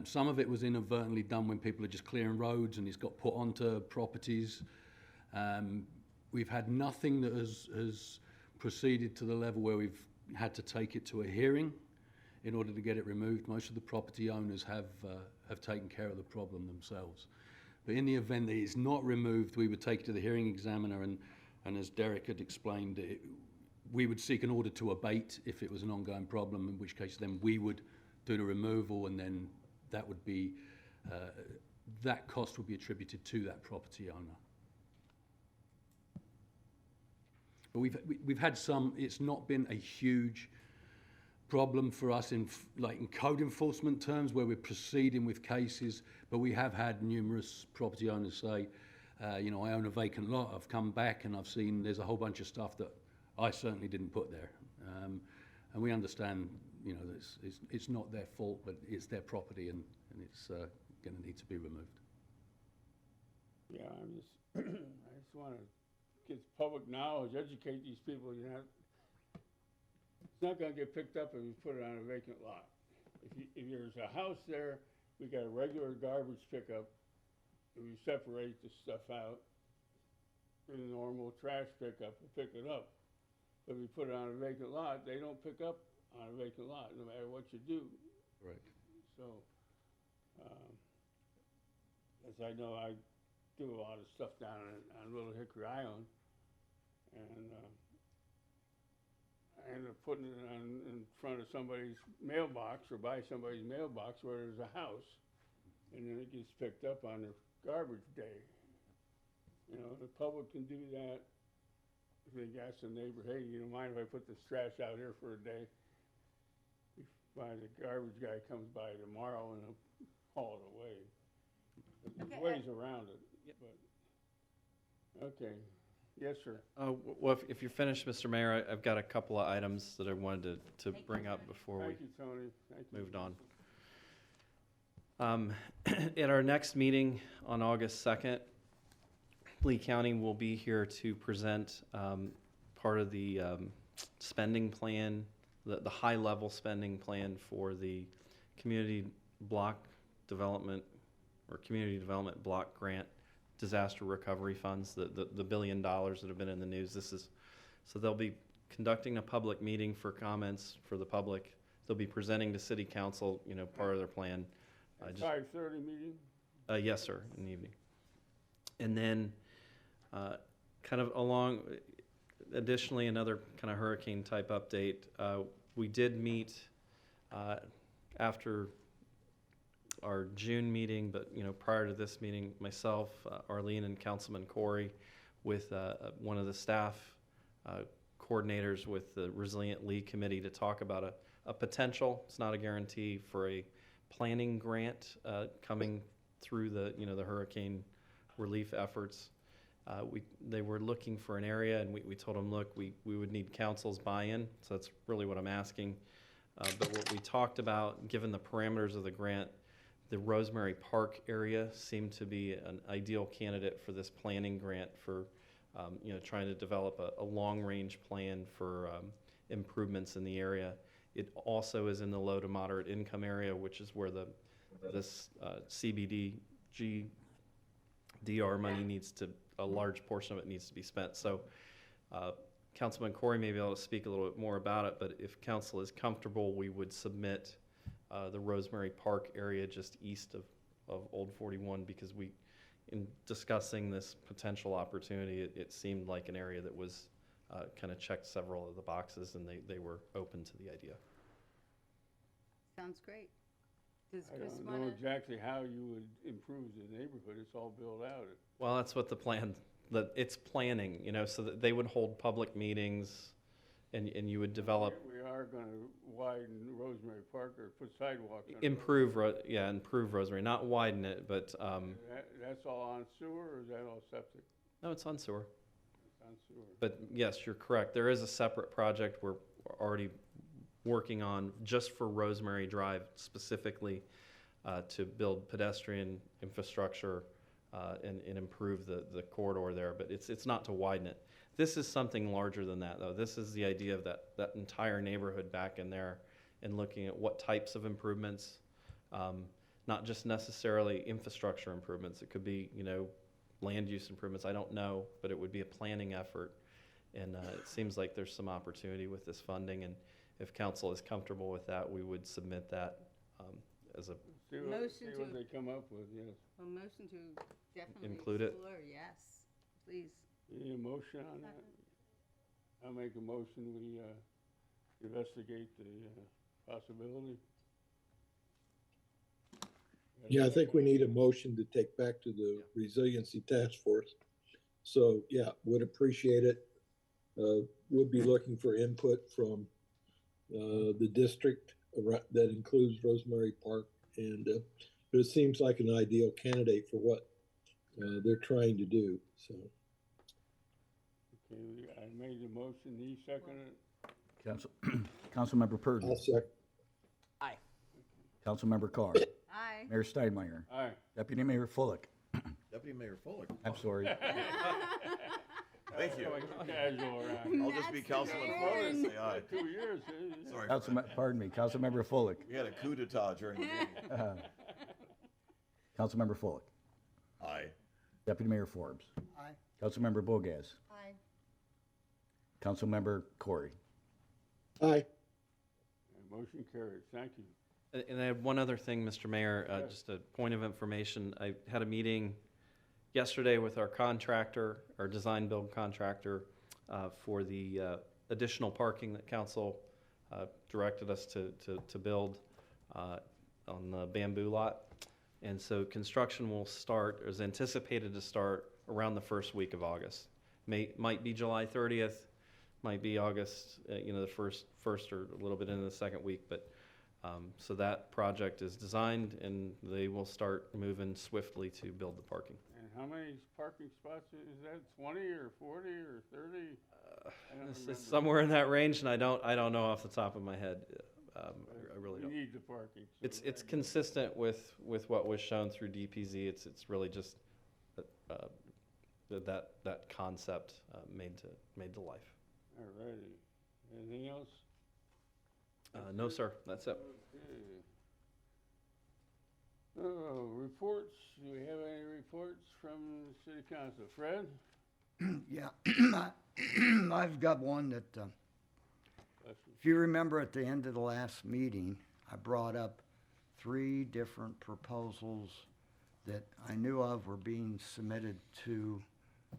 Some of it was inadvertently done when people are just clearing roads and it's got put onto properties. We've had nothing that has proceeded to the level where we've had to take it to a hearing in order to get it removed. Most of the property owners have taken care of the problem themselves. But in the event that it's not removed, we would take it to the hearing examiner and as Derek had explained, we would seek an order to abate if it was an ongoing problem, in which case then we would do the removal and then that would be, that cost would be attributed to that property owner. But we've had some, it's not been a huge problem for us in code enforcement terms where we're proceeding with cases, but we have had numerous property owners say, I own a vacant lot, I've come back and I've seen there's a whole bunch of stuff that I certainly didn't put there. And we understand, that it's not their fault, but it's their property and it's going to need to be removed. Yeah, I just want to get public knowledge, educate these people. It's not going to get picked up if you put it on a vacant lot. If there's a house there, we got a regular garbage pickup, and we separate the stuff out in a normal trash pickup and pick it up. But if you put it on a vacant lot, they don't pick up on a vacant lot, no matter what you do. Right. So, as I know, I do a lot of stuff down on Little Hickory Island, and I end up putting it in front of somebody's mailbox or by somebody's mailbox where there's a house, and then it gets picked up on their garbage day. You know, the public can do that. If they ask the neighbor, hey, you don't mind if I put this trash out here for a day? The garbage guy comes by tomorrow and he'll haul it away. There's ways around it, but, okay. Yes, sir. Well, if you're finished, Mr. Mayor, I've got a couple of items that I wanted to bring up before we Thank you, Tony. Thank you. moved on. At our next meeting on August 2nd, Lee County will be here to present part of the spending plan, the high-level spending plan for the community block development or community development block grant disaster recovery funds, the $1 billion that have been in the news. So they'll be conducting a public meeting for comments for the public. They'll be presenting to City Council, part of their plan. 5:30 meeting? Yes, sir, in the evening. And then, kind of additionally, another kind of hurricane type update. We did meet after our June meeting, but prior to this meeting, myself, Arlene, and Councilman Corey, with one of the staff coordinators with the Resilient League Committee to talk about a potential, it's not a guarantee, for a planning grant coming through the hurricane relief efforts. They were looking for an area, and we told them, look, we would need council's buy-in, so that's really what I'm asking. But what we talked about, given the parameters of the grant, the Rosemary Park area seemed to be an ideal candidate for this planning grant for, trying to develop a long-range plan for improvements in the area. It also is in the low to moderate income area, which is where this CBDG DR money a large portion of it needs to be spent. So Councilman Corey may be able to speak a little bit more about it, but if council is comfortable, we would submit the Rosemary Park area just east of Old 41, because in discussing this potential opportunity, it seemed like an area that was kind of checked several of the boxes, and they were open to the idea. Sounds great. Does I Chris don't want know to? exactly how you would improve the neighborhood. It's all built out. Well, that's what the plan, it's planning, so that they would hold public meetings, and you would develop. We are going to widen Rosemary Park or put sidewalks. on Improve Rosemary, not widen it, but, That's all on sewer, or is that all septic? no, it's on sewer. It's on sewer. But yes, you're correct. There is a separate project we're already working on just for Rosemary Drive specifically to build pedestrian infrastructure and improve the corridor there. But it's not to widen it. This is something larger than that, though. This is the idea of that entire neighborhood back in there and looking at what types of improvements, not just necessarily infrastructure improvements. It could be, land use improvements. I don't know, but it would be a planning effort. And it seems like there's some opportunity with this funding. And if council is comfortable with that, we would submit that as a See what they come up with, yes. A motion to definitely Include it. explore, yes, please. You need a motion on that? I'll make a motion, we investigate the possibility. Yeah, I think we need a motion to take back to the Resiliency Task Force. So, yeah, would appreciate it. Would be looking for input from the district that includes Rosemary Park. And but it seems like an ideal candidate for what they're trying to do, so. Okay, I made the motion, he seconded it. Councilmember Purdon. I'll second. Aye. Councilmember Carr. Aye. Mayor Steinmeier. Aye. Deputy Mayor Fullick. Deputy Mayor Fullick. I'm sorry. Thank you. Casual around. I'll just be Councilman Fullick and say aye. 2 years. Sorry. Councilmember Fullick. We had a coup d'etat during the meeting. Councilmember Fullick. Aye. Deputy Mayor Forbes. Aye. Councilmember Bogas. Aye. Councilmember Corey. Aye. Motion carried, thank you. And I have one other thing, Mr. Mayor, just a point of information. I had a meeting yesterday with our contractor, our design build contractor, for the additional parking that council directed us to build on the bamboo lot. And so construction will start, is anticipated to start around the first week of August. Might be July 30th, might be August, the first or a little bit into the second week, but so that project is designed and they will start moving swiftly to build the parking. And how many parking spots is that, 20 or 40 or 30? I don't It's remember. somewhere in that range, and I don't know off the top of my head. I really don't. We need the parking. so It's consistent with what was shown through DPZ. It's really just that concept made to life. All righty. Anything else? No, sir. That's it. Okay. Oh, reports. Do we have any reports from the city council? Fred? Yeah, I've got one that, if you remember at the end of the last meeting, I brought up 3 different proposals that I knew of were being submitted to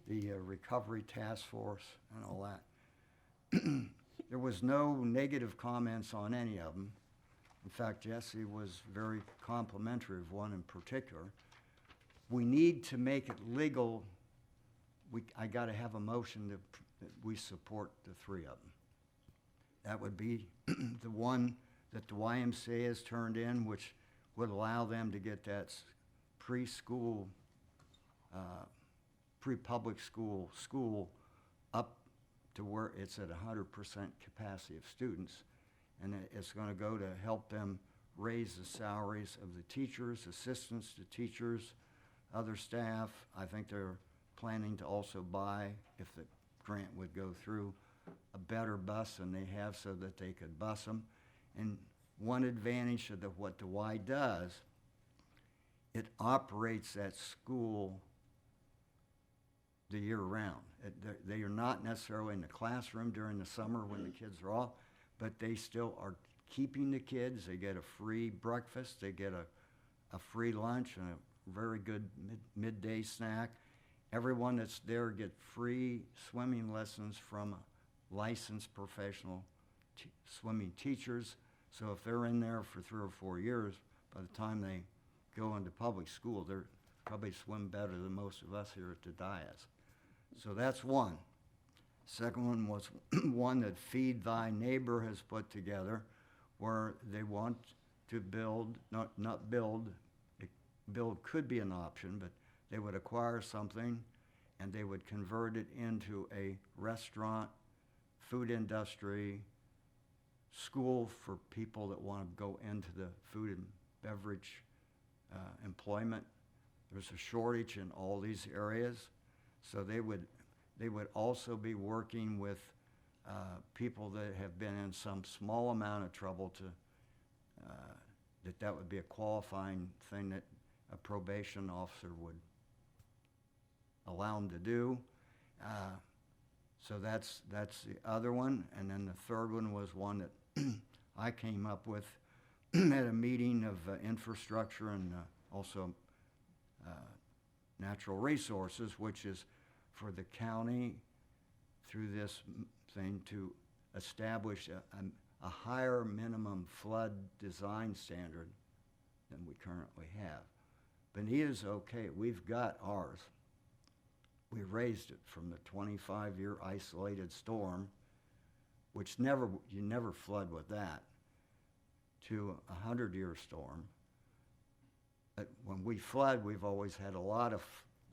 the Recovery Task Force and all that. There was no negative comments on any of them. In fact, Jesse was very complimentary of one in particular. We need to make it legal. I got to have a motion that we support the 3 of them. That would be the one that the YMCA has turned in, which would allow them to get that preschool, pre-public school up to where it's at 100% capacity of students. And it's going to go to help them raise the salaries of the teachers, assistants to teachers, other staff. I think they're planning to also buy, if the grant would go through, a better bus than they have so that they could bus them. And one advantage of what the Y does, it operates that school the year round. They are not necessarily in the classroom during the summer when the kids are off, but they still are keeping the kids. They get a free breakfast, they get a free lunch and a very good midday snack. Everyone that's there get free swimming lessons from licensed professional swimming teachers. So if they're in there for 3 or 4 years, by the time they go into public school, they're probably swim better than most of us here at the dais. So that's one. Second one was one that Feed Thy Neighbor has put together, where they want to build, not build, build could be an option, but they would acquire something and they would convert it into a restaurant, food industry, school for people that want to go into the food and beverage employment. There's a shortage in all these areas. So they would also be working with people that have been in some small amount of trouble to, that would be a qualifying thing that a probation officer would allow them to do. So that's the other one. And then the third one was one that I came up with at a meeting of infrastructure and also natural resources, which is for the county through this thing to establish a higher minimum flood design standard than we currently have. Bonita's okay, we've got ours. We raised it from the 25-year isolated storm, which you never flood with that, to a 100-year storm. But when we flood, we've always had a lot of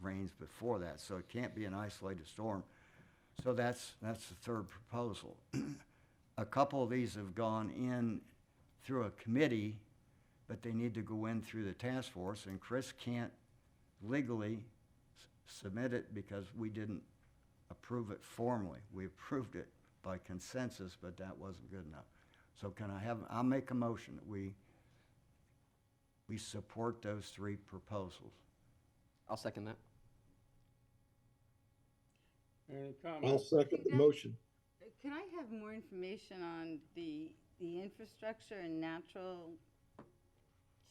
rains before that, so it can't be an isolated storm. So that's the third proposal. A couple of these have gone in through a committee, but they need to go in through the task force, and Chris can't legally submit it because we didn't approve it formally. We approved it by consensus, but that wasn't good enough. So I'll make a motion that we support those 3 proposals. I'll second that. Any I'll comments? second the motion. Could I have more information on the infrastructure and natural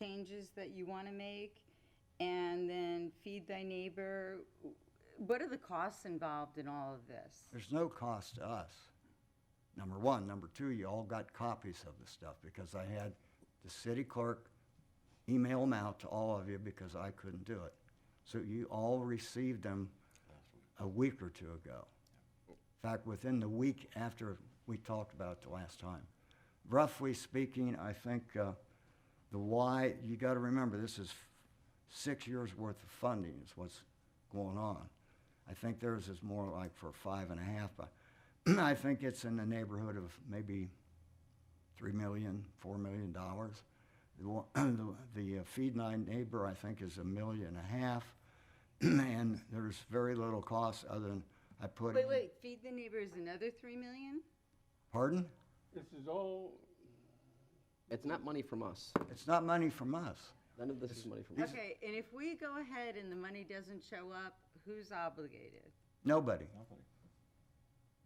changes that you want to make, and then Feed Thy Neighbor. What are the costs involved in all of this? There's no cost to us, number one. Number two, you all got copies of the stuff because I had the city clerk email them out to all of you because I couldn't do it. So you all received them a week or two ago. In fact, within the week after we talked about it the last time. Roughly speaking, I think the why, you got to remember, this is 6 years worth of funding is what's going on. I think theirs is more like for 5.5, but I think it's in the neighborhood of maybe $3 million, $4 million. The Feed Thy Neighbor, I think, is $1.5 million, and there's very little cost other than I put. Wait, Feed the Neighbor is another 3 million? Pardon? This is all, It's not money from us. It's not money from us. None of this is money from us. Okay, and if we go ahead and the money doesn't show up, who's obligated? Nobody.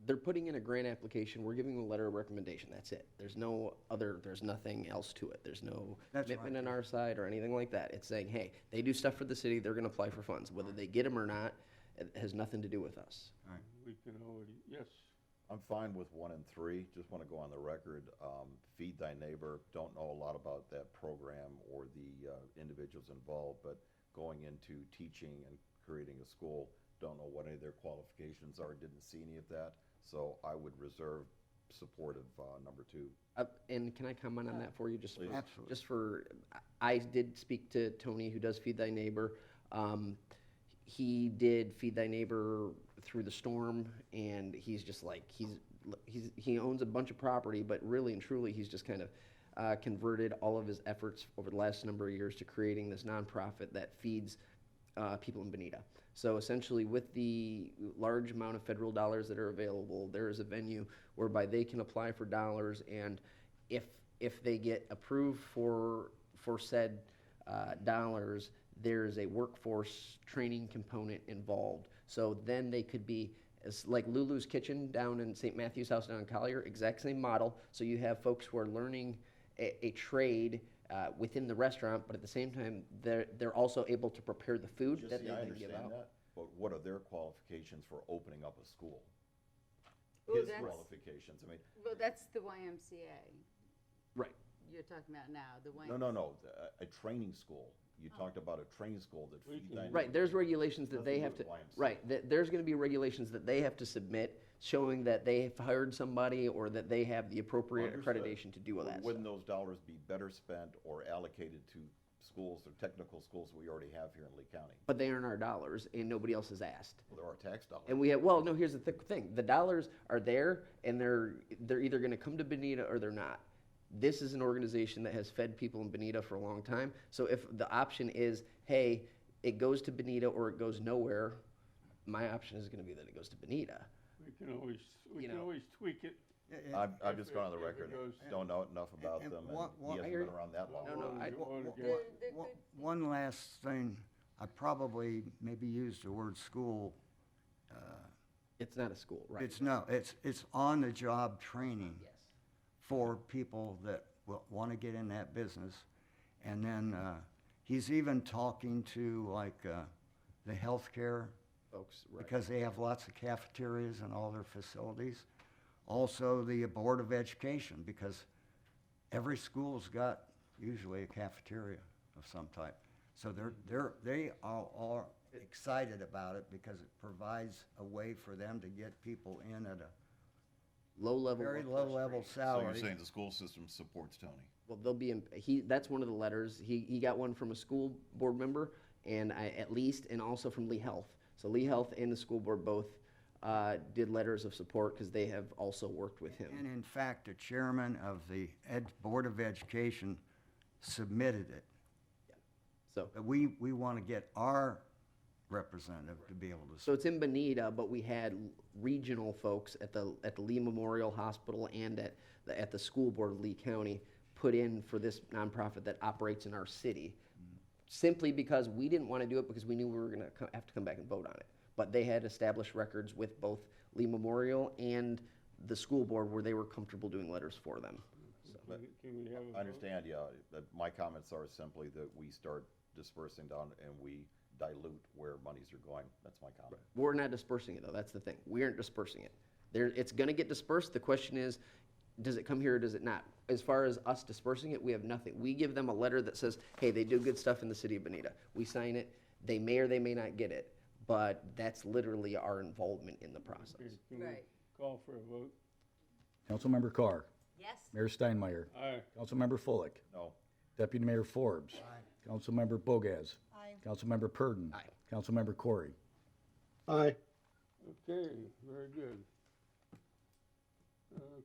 They're putting in a grant application, we're giving them a letter of recommendation, that's it. There's nothing else to it. There's no That's commitment right. on our side or anything like that. It's saying, hey, they do stuff for the city, they're gonna apply for funds. Whether they get them or not, it has nothing to do with us. we can already, yes. I'm fine with 1 and 3, just want to go on the record. Feed Thy Neighbor, don't know a lot about that program or the individuals involved, but going into teaching and creating a school, don't know what any of their qualifications are, didn't see any of that. So I would reserve support of number 2. And can I comment on that for you, just Please. Absolutely. just for, I did speak to Tony, who does Feed Thy Neighbor. He did Feed Thy Neighbor through the storm, and he's just like, he owns a bunch of property, but really and truly, he's just kind of converted all of his efforts over the last number of years to creating this nonprofit that feeds people in Bonita. So essentially, with the large amount of federal dollars that are available, there is a venue whereby they can apply for dollars, and if they get approved for said dollars, there's a workforce training component involved. So then they could be, it's like Lulu's Kitchen down in St. Matthew's House down in Collier, exact same model. So you have folks who are learning a trade within the restaurant, but at the same time, they're also able to prepare the food that Jesse, they I then give understand out. that, but what are their qualifications for opening up a school? Ooh, His that's- qualifications, I mean, Well, that's the YMCA Right. you're talking about now, the YMCA. no, a training school. You talked about a training school that We Feed can- Thy Neighbor. Right, there's regulations that they Nothing have to to, do with YMCA. right, there's gonna be regulations that they have to submit showing that they've hired somebody or that they have the appropriate Understood. accreditation to do all that Wouldn't stuff. those dollars be better spent or allocated to schools or technical schools we already have here in Lee County? But they aren't our dollars, and nobody else has asked. Well, there are tax dollars. And we have, well, no, here's the thing, the dollars are there, and they're either gonna come to Bonita or they're not. This is an organization that has fed people in Bonita for a long time, so if the option is, hey, it goes to Bonita or it goes nowhere, my option is gonna be that it goes to Bonita. We can always, You know. tweak it. I've just gone on the If it record, goes- don't know enough about and them, one- and one- he I hasn't hear been you. around that long. No, no, I- One last thing, I probably maybe used the word school. It's not a school, right? It's on-the-job training Yes. for people that want to get in that business. And then he's even talking to like the healthcare Folks, right. because they have lots of cafeterias in all their facilities. Also, the Board of Education, because every school's got usually a cafeteria of some type. So they are excited about it because it provides a way for them to get people in at a Low-level. very workforce low-level training. So salary. you're saying the school system supports Tony? Well, they'll be in, that's one of the letters. He got one from a school board member, and and also from Lee Health. So Lee Health and the school board both did letters of support because they have also worked with him. And in fact, the chairman of the Board of Education submitted it. So, But we want to get our representative to be able to. so it's in Bonita, but we had regional folks at the Lee Memorial Hospital and at the school board of Lee County put in for this nonprofit that operates in our city, simply because we didn't want to do it because we knew we were going to have to come back and vote on it. But they had established records with both Lee Memorial and the school board where they were comfortable doing letters for them. So, Can we have a vote? I understand, yeah. My comments are simply that we start dispersing down and we dilute where monies are going. That's my comment. We're not dispersing it, though. That's the thing. We aren't dispersing it. It's gonna get dispersed. The question is, does it come here or does it not? As far as us dispersing it, we have nothing. We give them a letter that says, hey, they do good stuff in the city of Bonita. We sign it. They may or they may not get it, but that's literally our involvement in the process. Okay, can we call for a vote? Councilmember Carr. Yes. Mayor Steinmeier. Aye. Councilmember Fullick. No. Deputy Mayor Forbes. Councilmember Bogaz. Aye. Councilmember Purdon. Aye. Councilmember Corey. Aye. Okay, very good.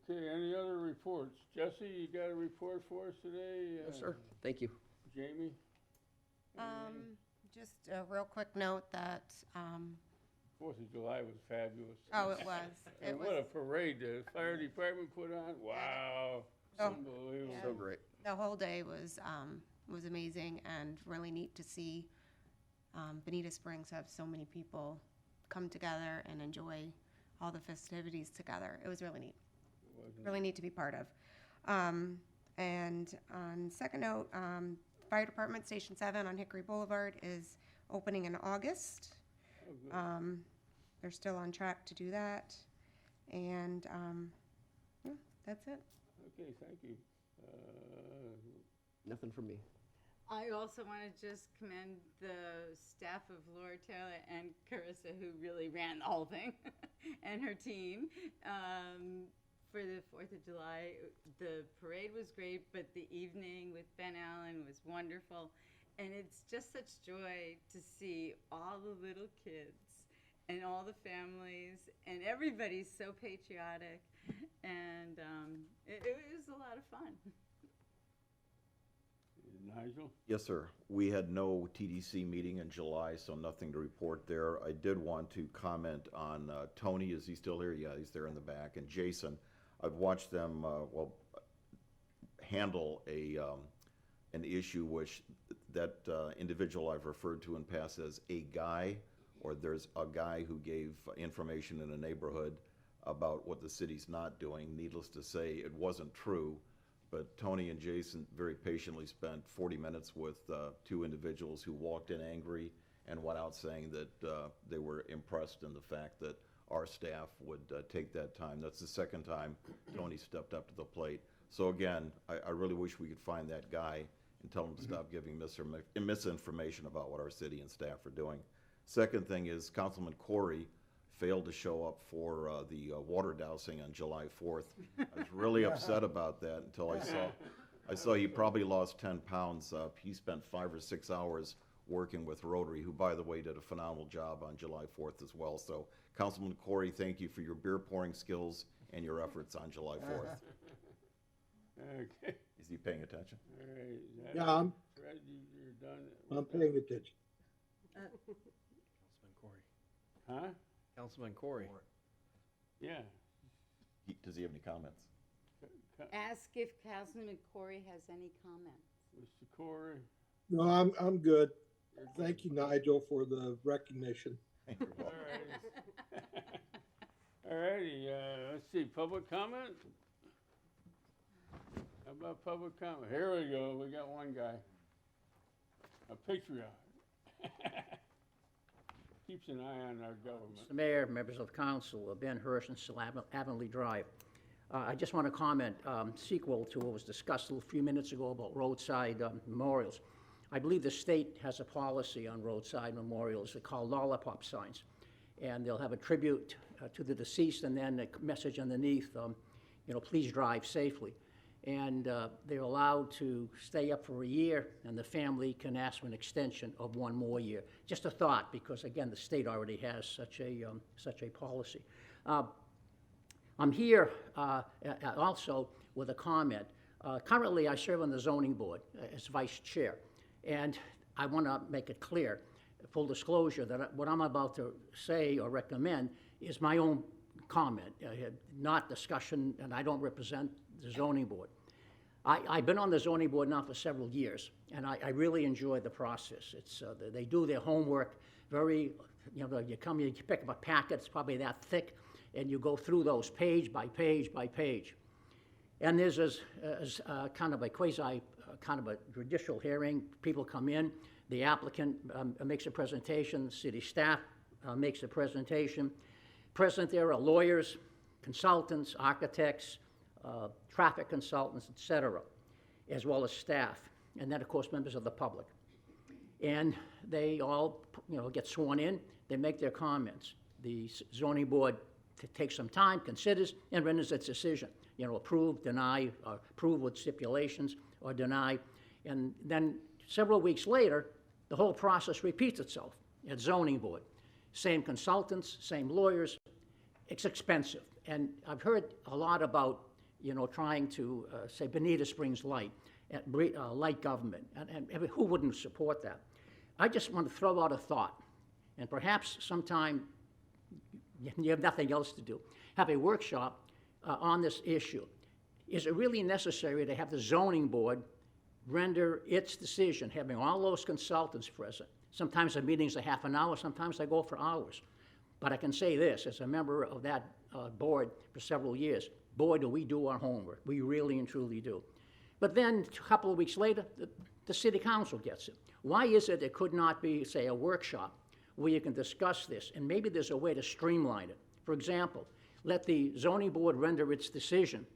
Okay, any other reports? Jesse, you got a report for us today? Yes, sir. Thank you. Jamie? Just a real quick note that, 4th of July was fabulous. oh, it was. It And was. what a parade the fire department put on. Wow. Oh, Unbelievable. So great. The whole day was amazing and really neat to see Bonita Springs have so many people come together and enjoy all the festivities together. It was really neat. Really neat to be part of. And on second note, Fire Department Station 7 on Hickory Boulevard is opening in August. Oh, good. They're still on track to do that. And yeah, that's it. Okay, thank you. Nothing from me. I also want to just commend the staff of Laura Taylor and Carissa, who really ran the whole thing, and her team. For the 4th of July, the parade was great, but the evening with Ben Allen was wonderful. And it's just such joy to see all the little kids and all the families, and everybody's so patriotic. And it was a lot of fun. Nigel? Yes, sir. We had no TDC meeting in July, so nothing to report there. I did want to comment on Tony. Is he still here? Yeah, he's there in the back. And Jason, I've watched them, handle an issue which that individual I've referred to in past as a guy, or there's a guy who gave information in a neighborhood about what the city's not doing. Needless to say, it wasn't true. But Tony and Jason very patiently spent 40 minutes with two individuals who walked in angry and went out saying that they were impressed in the fact that our staff would take that time. That's the second time Tony stepped up to the plate. So again, I really wish we could find that guy and tell him to stop giving misinformation about what our city and staff are doing. Second thing is Councilman Corey failed to show up for the water dousing on July 4th. I was really upset about that until I saw he probably lost 10 pounds. He spent 5 or 6 hours working with Rotary, who, by the way, did a phenomenal job on July 4th as well. So, Councilman Corey, thank you for your beer pouring skills and your efforts on July 4th. Okay. Is he paying attention? All right. Yeah, Fred, you're done. I'm paying attention. Councilman Corey. Huh? Councilman Corey. Yeah. Does he have any comments? Ask if Councilman Corey has any comments. Mr. Corey? No, I'm good. Thank you, Nigel, for the recognition. All righty. All righty, let's see, public comment? How about public comment? Here we go, we got one guy. A patriot. Keeps an eye on our government. Mr. Mayor, members of council, Ben Hirsch and Still Avonlea Drive. I just want to comment, sequel to what was discussed a few minutes ago about roadside memorials. I believe the state has a policy on roadside memorials. They're called lollipop signs. And they'll have a tribute to the deceased and then a message underneath, please drive safely. And they're allowed to stay up for a year, and the family can ask for an extension of 1 more year. Just a thought, because again, the state already has such a policy. I'm here also with a comment. Currently, I serve on the zoning board as vice chair, and I want to make it clear, full disclosure, that what I'm about to say or recommend is my own comment, not discussion, and I don't represent the zoning board. I've been on the zoning board now for several years, and I really enjoy the process. It's they do their homework very, you come here, you pick up a packet, it's probably that thick, and you go through those page by page by page. And there's this, kind of a kind of a judicial hearing. People come in, the applicant makes a presentation, city staff makes a presentation. Present there are lawyers, consultants, architects, traffic consultants, et cetera, as well as staff, and then, of course, members of the public. And they all, get sworn in, they make their comments. The zoning board takes some time, considers, and renders its decision. Approve, deny, or approve with stipulations, or deny. And then several weeks later, the whole process repeats itself at zoning board. Same consultants, same lawyers. It's expensive. And I've heard a lot about, trying to, say, Bonita Springs light, light government, and who wouldn't support that? I just want to throw out a thought, and perhaps sometime you have nothing else to do, have a workshop on this issue. Is it really necessary to have the zoning board render its decision, having all those consultants present? Sometimes the meeting's a half an hour, sometimes they go for hours. But I can say this, as a member of that board for several years, boy, do we do our homework. We really and truly do. But then a couple of weeks later, the city council gets it. Why is it could not be, say, a workshop where you can discuss this, and maybe there's a way to streamline it? For example, let the zoning board render its decision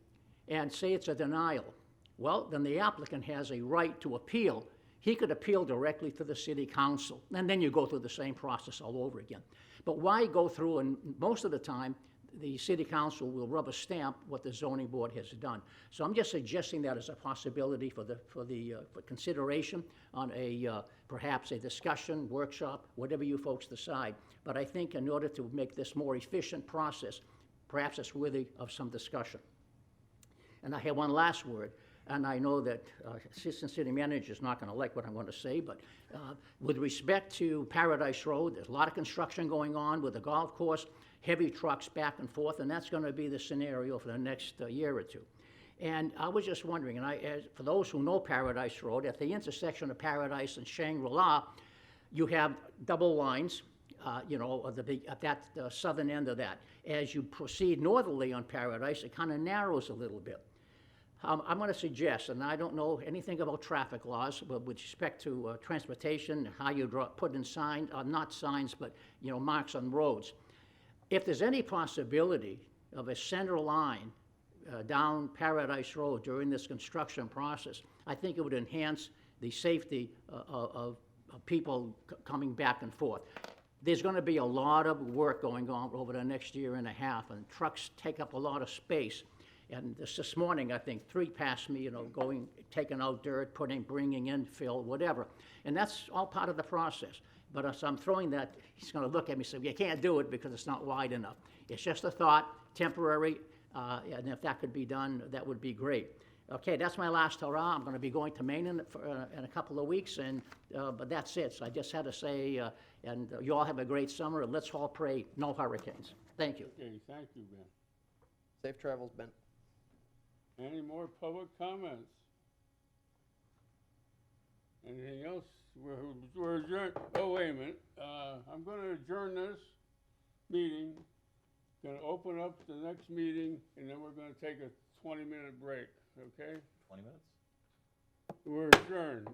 and say it's a denial. Well, then the applicant has a right to appeal. He could appeal directly to the city council, and then you go through the same process all over again. But why go through, and most of the time, the city council will rubber stamp what the zoning board has done. So I'm just suggesting that as a possibility for consideration on perhaps a discussion, workshop, whatever you folks decide. But I think in order to make this more efficient process, perhaps it's worthy of some discussion. And I have one last word, and I know that Assistant City Manager is not going to like what I'm going to say, but with respect to Paradise Road, there's a lot of construction going on with the golf course, heavy trucks back and forth, and that's going to be the scenario for the next year or two. And I was just wondering, and for those who know Paradise Road, at the intersection of Paradise and Shangri-La, you have double lines, at that southern end of that. As you proceed northerly on Paradise, it kind of narrows a little bit. I'm going to suggest, and I don't know anything about traffic laws, but with respect to transportation, how you put in signs, not signs, but marks on roads. If there's any possibility of a center line down Paradise Road during this construction process, I think it would enhance the safety of people coming back and forth. There's going to be a lot of work going on over the next year and a half, and trucks take up a lot of space. And this morning, I think 3 passed me, taking out dirt, bringing in fill, whatever. And that's all part of the process. But as I'm throwing that, he's going to look at me and say, you can't do it because it's not wide enough. It's just a thought, temporary, and if that could be done, that would be great. Okay, that's my last hurrah. I'm going to be going to Maine in a couple of weeks, but that's it. So I just had to say, and you all have a great summer, and let's all pray no hurricanes. Thank you. Okay, thank you, Ben. Safe travels, Ben. Any more public comments? Anything else? We're adjourned. Oh, wait a minute. I'm going to adjourn this meeting. Going to open up the next meeting, and then we're going to take a 20-minute break. Okay? 20 minutes? We're adjourned.